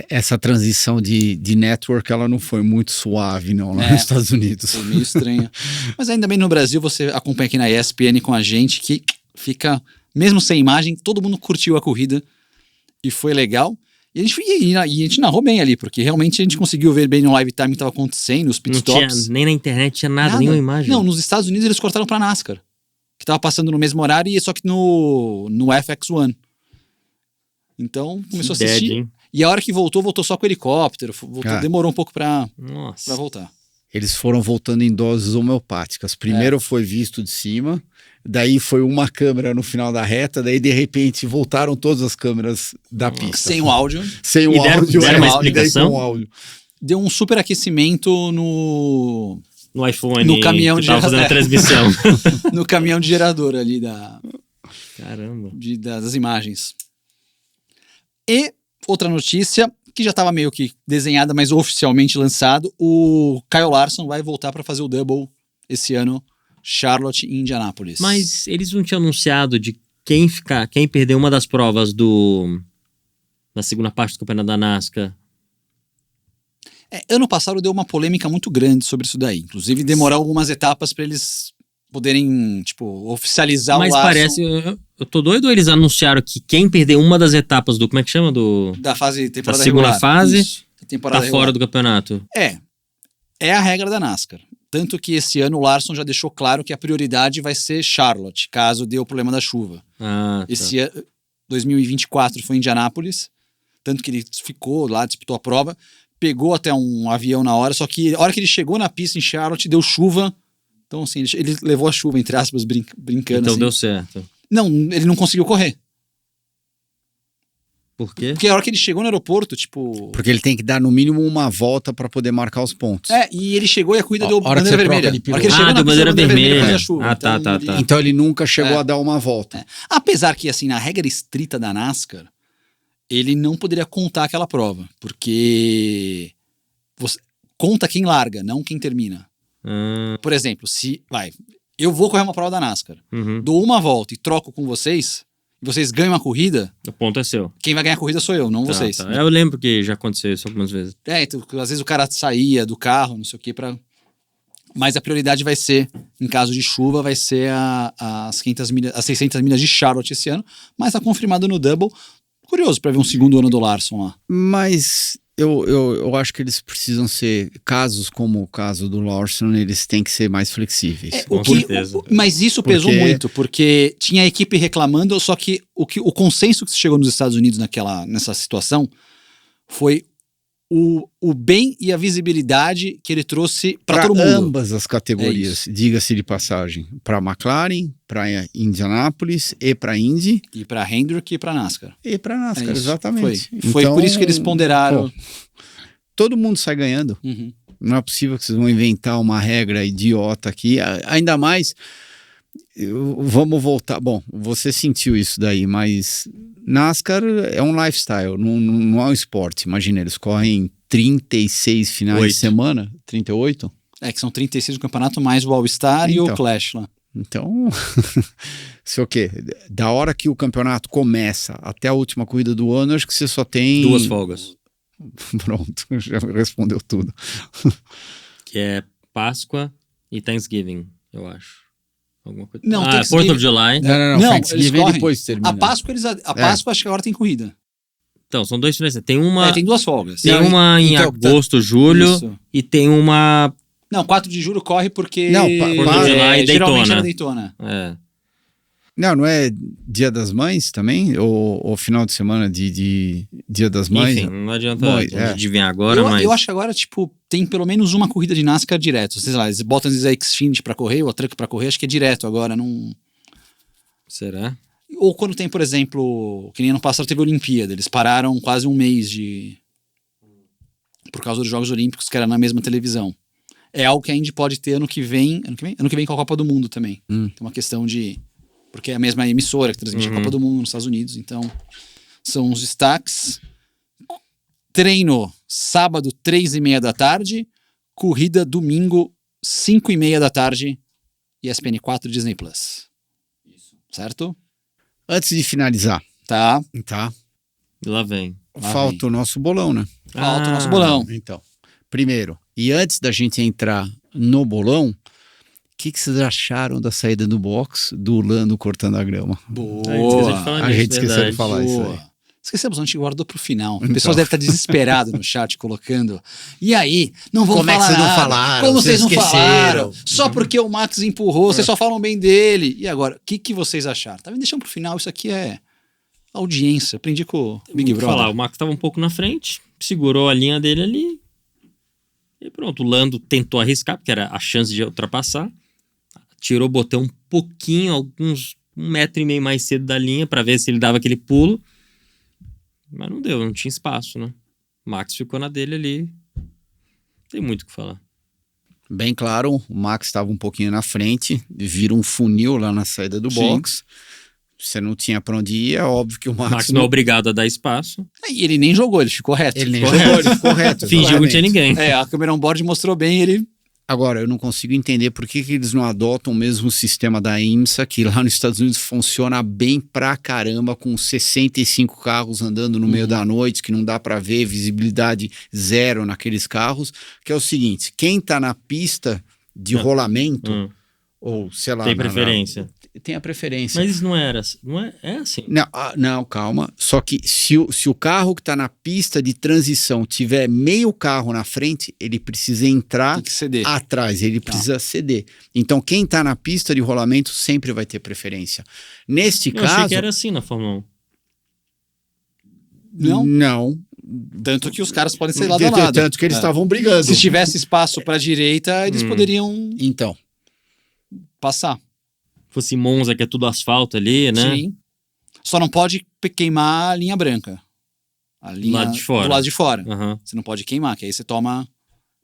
Essa transição de network, ela não foi muito suave, não, lá nos Estados Unidos. Foi meio estranha. Mas ainda bem no Brasil, você acompanha aqui na ESPN com a gente, que fica, mesmo sem imagem, todo mundo curtiu a corrida e foi legal. E a gente narrou bem ali, porque realmente a gente conseguiu ver bem no live time o que estava acontecendo, os pitstops. Nem na internet tinha nada, nenhuma imagem. Não, nos Estados Unidos eles cortaram pra NASCAR, que estava passando no mesmo horário, e só que no FX1. Então começou a assistir. Hein? E a hora que voltou só com o helicóptero. Demorou um pouco pra voltar. Eles foram voltando em doses homeopáticas. Primeiro foi visto de cima, daí foi uma câmera no final da reta, daí de repente voltaram todas as câmeras da pista. Sem o áudio. Sem o áudio. Deram uma explicação? Com o áudio. Deu um super aquecimento no iPhone. No caminhão de fazendo a transmissão. No caminhão de gerador ali Caramba. Das imagens. E outra notícia, que já estava meio que desenhada, mas oficialmente lançado, o Kyle Larson vai voltar para fazer o double esse ano, Charlotte e Indianápolis. Mas eles não tinham anunciado de quem perder uma das provas na segunda parte do campeonato da NASCAR? Ano passado deu uma polêmica muito grande sobre isso daí. Inclusive demorar algumas etapas para eles poderem, oficializar o Larson. Mas parece... Eu tô doido, eles anunciaram que quem perder uma das etapas como é que chama? Da fase temporada da segunda regular. fase, Isso, temporada tá regular. fora do campeonato. É a regra da NASCAR. Tanto que esse ano o Larson já deixou claro que a prioridade vai ser Charlotte, caso dê o problema da chuva. Esse ano, 2024 foi em Indianápolis, tanto que ele ficou lá, disputou a prova, pegou até um avião na hora, só que a hora que ele chegou na pista em Charlotte, deu chuva. Então, assim, ele levou a chuva, entre aspas, brincando. Então assim. deu certo. Não, ele não conseguiu correr. Por quê? Porque a hora que ele chegou no aeroporto, Porque ele tem que dar no mínimo uma volta para poder marcar os pontos. E ele chegou e a corrida deu bandeira vermelha. A hora que ele chegou deu bandeira vermelha. Chuva. Tá. Então ele nunca chegou a dar uma volta. Apesar que, assim, na regra estrita da NASCAR, ele não poderia contar aquela prova. Porque conta quem larga, não quem termina. Por exemplo, eu vou correr uma prova da NASCAR, dou uma volta e troco com vocês, e vocês ganham a corrida, o ponto é seu. Quem vai ganhar a corrida sou eu, não vocês. Eu lembro que já aconteceu isso algumas vezes. Então, às vezes o cara saía do carro, não sei o que, mas a prioridade vai ser, em caso de chuva, vai ser as 600 milhas de Charlotte esse ano, mas tá confirmado no double. Curioso pra ver um segundo ano do Larson lá. Mas... Eu acho que eles precisam ser, casos como o caso do Larson, eles têm que ser mais flexíveis. Com certeza. Mas isso pesou muito, porque tinha a equipe reclamando, só que o consenso que se chegou nos Estados Unidos nessa situação foi o bem e a visibilidade que ele trouxe para todo mundo. Ambas as categorias, diga-se de passagem. Para McLaren, para Indianápolis e para Indy. E para Hendrick e para NASCAR. E para NASCAR, exatamente. Foi por isso que eles ponderaram. Todo mundo sai ganhando. Não é possível que vocês vão inventar uma regra idiota aqui. Ainda mais... Vamos voltar. Bom, você sentiu isso daí, mas NASCAR é um lifestyle, não é um esporte. Imagina, eles correm 36 finais de semana, 38? Que são 36 do campeonato, mais o All-Star e o Clash lá. Então, se o quê? Da hora que o campeonato começa até a última corrida do ano, acho que você só tem... 2 folgas. Pronto, já respondeu tudo. Que é Páscoa e Thanksgiving, eu acho. Alguma coisa. Não, 4th of July. Não, Thanksgiving depois termina. A Páscoa acho que agora tem corrida. Então, são 2 finais. Tem uma... tem 2 folgas. Tem uma em agosto, julho, e tem uma... Não, 4 de julho corre porque... Não, 4 de July e Daytona. Não é Dia das Mães também? Ou final de semana de Dia das Mães? Enfim, não adianta adivinhar agora, mas... Eu acho que agora, tem pelo menos uma corrida de NASCAR direto. Sei lá, eles botam a Xfinity pra correr, o Truck pra correr, acho que é direto agora, não... Será? Ou quando tem, por exemplo, que nem ano passado teve a Olimpíada, eles pararam quase um mês por causa dos Jogos Olímpicos, que era na mesma televisão. É algo que a Indy pode ter ano que vem com a Copa do Mundo também. Tem uma questão de... Porque é a mesma emissora que transmite a Copa do Mundo nos Estados Unidos, então são os destaques. Treino sábado, 3h30 da tarde, corrida domingo, 5h30 da tarde, ESPN 4 Disney Plus. Isso. Certo? Antes de finalizar, Tá. Lá vem. falta o nosso bolão, né? Falta o nosso bolão. Então, primeiro, e antes da gente entrar no bolão, o que vocês acharam da saída do box do Lando cortando a grama? Boa. A gente esqueceu de falar isso aí. Esquecemos, a gente guardou pro final. O pessoal deve estar desesperado no chat colocando. E aí, não vão falar vocês nada. não falaram? Como vocês não Vocês falaram? esqueceram? Só porque o Max empurrou, vocês só falam bem dele. E agora, o que vocês acharam? Tá me deixando pro final, isso aqui é audiência. Aprendi com o Big Brother. Falar, o Max estava um pouco na frente, segurou a linha dele ali. E pronto, o Lando tentou arriscar, porque era a chance de ultrapassar. Tirou o botão um pouquinho, alguns 1,5 metro mais cedo da linha, para ver se ele dava aquele pulo. Mas não deu, não tinha espaço, né? O Max ficou na dele ali. Não tem muito o que falar. Bem claro, o Max estava um pouquinho na frente, vira um funil lá na saída do box. Você não tinha pra onde ir, é óbvio que o Max Não é obrigado a dar espaço. E ele nem jogou, ele ficou reto. Ele nem jogou, ele ficou reto. Fingiu que não tinha ninguém. A câmera on-board mostrou bem, ele... Agora, eu não consigo entender por que eles não adotam o mesmo sistema da IMSA, que lá nos Estados Unidos funciona bem pra caramba, com 65 carros andando no meio da noite, que não dá pra ver, visibilidade zero naqueles carros, que é o seguinte, quem tá na pista de rolamento, ou sei lá... Tem preferência. Tem a preferência. Mas isso não era, é assim. Não, calma. Só que se o carro que está na pista de transição tiver meio carro na frente, ele precisa entrar Tem que ceder. atrás, ele precisa ceder. Então, quem está na pista de rolamento sempre vai ter preferência. Neste Eu caso... achei que era assim na Fórmula 1. Não? Não. Tanto que os caras podem ser lado a lado. Tanto que eles estavam brigando. Se tivesse espaço pra direita, eles poderiam Então, passar. Fosse Monza, que é tudo asfalto ali, né? Sim. Só não pode queimar a linha branca. A linha lado de fora. do lado de fora. Aham. Você não pode queimar, que aí você toma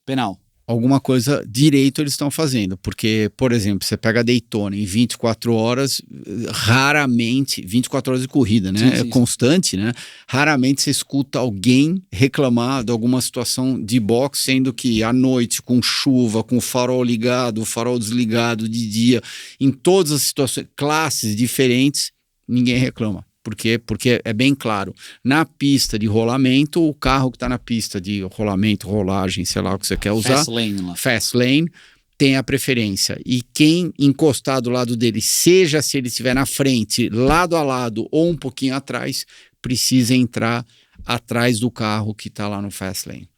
penal. alguma coisa direito eles estão fazendo. Porque, por exemplo, você pega a Daytona em 24 horas, raramente, 24 horas de corrida, né? Sim, é constante, né? Raramente você escuta alguém reclamar de alguma situação de boxe, sendo que à noite, com chuva, com o farol ligado, o farol desligado de dia, em todas as situações, classes diferentes, ninguém reclama. Por quê? Porque é bem claro, na pista de rolamento, o carro que está na pista de rolamento, rolagem, sei lá o que você quer usar, fast lane, tem a preferência. E quem encostar do lado dele, seja se ele estiver na frente, lado a lado ou um pouquinho atrás, precisa entrar atrás do carro que está lá no fast lane.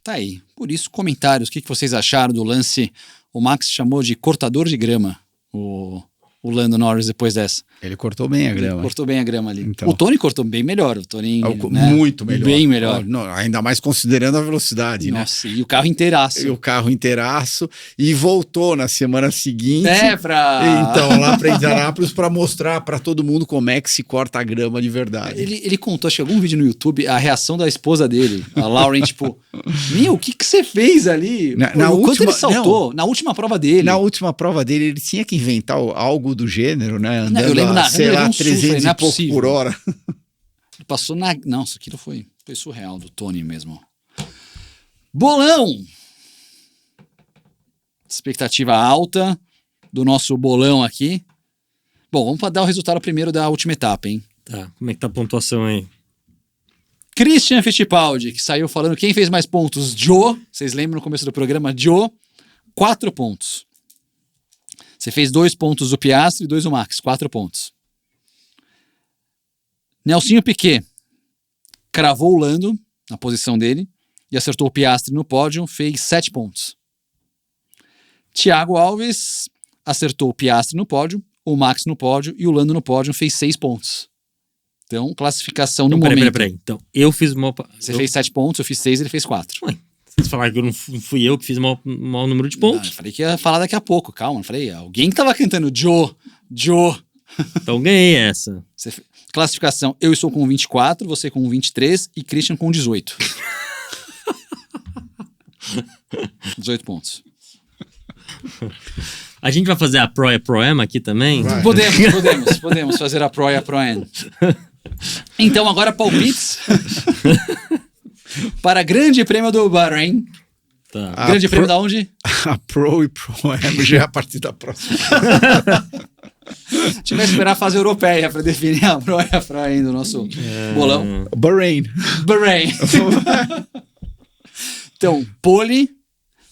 Tá aí. Por isso, comentários. O que vocês acharam do lance? O Max chamou de cortador de grama, o Lando Norris, depois dessa. Ele cortou bem a grama. Ele cortou bem a grama ali. Então. O Tony cortou bem melhor. O Tony, né? Muito melhor. Bem melhor. Não, ainda mais considerando a velocidade, Nossa, né? E o carro inteiraço. E o carro inteiraço. E voltou na semana seguinte. pra... Então, lá para Indianápolis, para mostrar para todo mundo como é que se corta a grama de verdade. Ele contou, acho que algum vídeo no YouTube, a reação da esposa dele, a Lauren, tipo, meu, o que você fez ali? Quanto ele saltou? Na última prova dele. Na última prova dele, ele tinha que inventar algo do gênero, né? Andando eu lembro sei lá, 300 não é e pouco possível. por hora. Ele passou na... Nossa, aquilo foi surreal do Tony mesmo. Bolão! Expectativa alta do nosso bolão aqui. Bom, vamos dar o resultado primeiro da última etapa, hein? Tá, como é que tá a pontuação aí? Christian Fittipaldi, que saiu falando quem fez mais pontos. Joe, vocês lembram no começo do programa? Joe, 4 pontos. Você fez 2 pontos o Piastri e 2 o Max, 4 pontos. Nelsinho Piquet cravou o Lando na posição dele e acertou o Piastri no pódio, fez 7 pontos. Thiago Alves acertou o Piastri no pódio, o Max no pódio e o Lando no pódio, fez 6 pontos. Então, classificação no momento. Peraí. Então, eu fiz mal... Você fez 7 pontos, eu fiz 6, ele fez 4. Ué, vocês falaram que eu não fui eu que fiz mau número de pontos. Eu falei que ia falar daqui a pouco, calma. Eu falei, alguém que tava cantando Joe. Então ganhei essa. Classificação, eu estou com 24, você com 23 e Christian com 18. 18 pontos. A gente vai fazer a Pro e a Pro-Am aqui também? Vai. Podemos fazer a Pro e a Pro-Am. Então agora palpites para Grande Prêmio do Bahrein. Tá. Grande Prêmio da onde? A Pro e Pro-Am já é a partir da próxima. A gente vai esperar a fase europeia para definir a Pro e a Pro-Am do nosso bolão. Bahrein. Bahrein. Então, pole,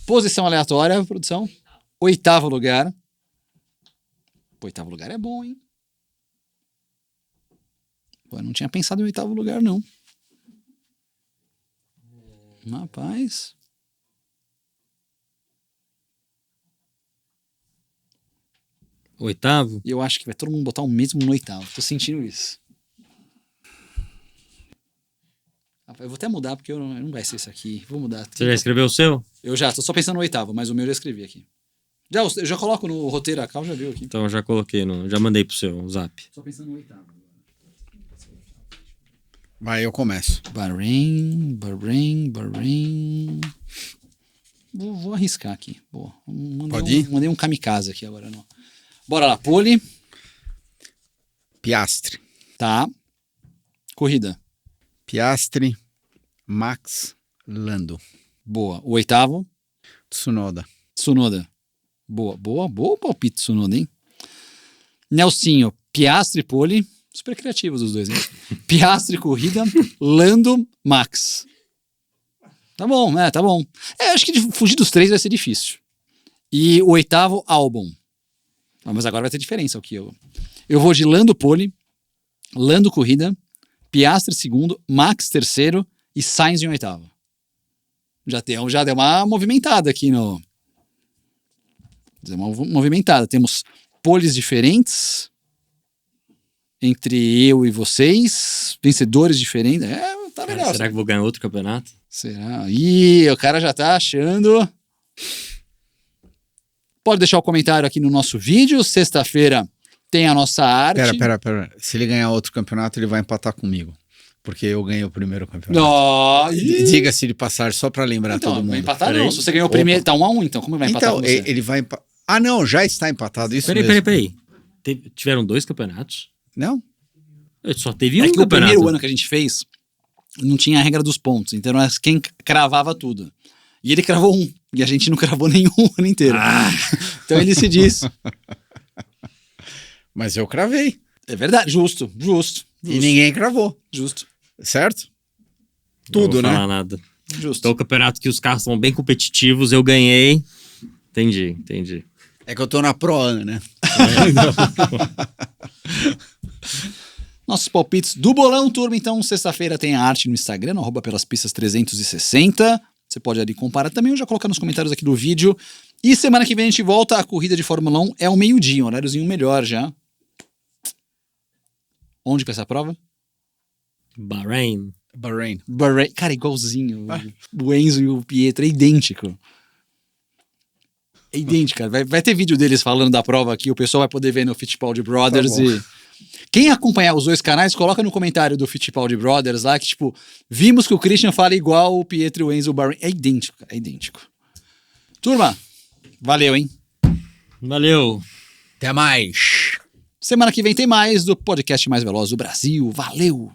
posição aleatória, produção. 8º lugar. 8º lugar é bom, hein? Pô, eu não tinha pensado em 8º lugar, não. Rapaz. Oitavo? Eu acho que vai todo mundo botar o mesmo no 8º. Tô sentindo isso. Rapaz, eu vou até mudar, porque não vai ser isso aqui. Vou mudar. Você já escreveu o seu? Eu já, tô só pensando no 8º, mas o meu eu já escrevi aqui. Eu já coloco no roteiro, a Cal já viu aqui. Então eu já coloquei, já mandei pro seu zap. Só pensando no 8º. Vai, eu começo. Bahrein. Vou arriscar aqui. Boa. Pode ir? Mandei um kamikaze aqui agora. Não. Bora lá. Pole. Piastri. Tá. Corrida. Piastri, Max, Lando. Boa. O 8º. Tsunoda. Boa o palpite, Tsunoda, hein? Nelsinho. Piastri, pole. Super criativos os dois, hein? Piastri, corrida. Lando, Max. Tá bom, tá bom. Acho que fugir dos 3 vai ser difícil. E o 8º, Albon. Mas agora vai ter diferença o que eu vou de Lando pole, Lando corrida, Piastri 2º, Max 3º e Sainz em 8º. Já deu uma movimentada aqui no... Deu uma movimentada. Temos poles diferentes entre eu e vocês, vencedores diferentes. Tá legal. Será que vou ganhar outro campeonato? Será? Ih, o cara já tá achando... Pode deixar o comentário aqui no nosso vídeo. Sexta-feira tem a nossa arte. Pera. Se ele ganhar outro campeonato, ele vai empatar comigo. Porque eu ganhei o primeiro campeonato. Oh, Diga-se de passar, só pra lembrar então, todo mundo. Vai empatar não. Se você ganhou o primeiro, tá 1-1, então. Como vai empatar Então, com você? ele vai empatar. Ah, não, já está empatado. Isso mesmo. Peraí. Tiveram 2 campeonatos? Não? Só teve um que o campeonato. primeiro ano que a gente fez, não tinha a regra dos pontos. Então, era quem cravava tudo. E ele cravou 1. E a gente não cravou nenhum o ano inteiro. Então, ele se diz. Mas eu cravei. É verdade. Justo. E ninguém cravou. Justo. Certo? Não Tudo, vou né? falar nada. Justo. Então, o campeonato que os carros são bem competitivos, eu ganhei. Entendi. É que eu tô na Pro-Am, né? Nossos palpites do Bolão, turma. Então, sexta-feira tem a arte no Instagram, no @pelaspistas360. Você pode ali comparar também, ou já colocar nos comentários aqui do vídeo. E semana que vem a gente volta. A corrida de Fórmula 1 é ao meio-dia, um horáriozinho melhor já. Onde que é essa prova? Bahrein. Bahrein. Cara, igualzinho. O Enzo e o Pietro, é idêntico. É idêntico, cara. Vai ter vídeo deles falando da prova aqui, o pessoal vai poder ver no Fittipaldi Brothers. Tá bom. E quem acompanhar os 2 canais, coloca no comentário do Fittipaldi Brothers lá, que tipo, vimos que o Christian fala igual o Pietro e o Enzo Bahrein. É idêntico, cara, é idêntico. Turma, valeu, hein? Valeu. Até mais. Semana que vem tem mais do podcast mais veloz do Brasil. Valeu!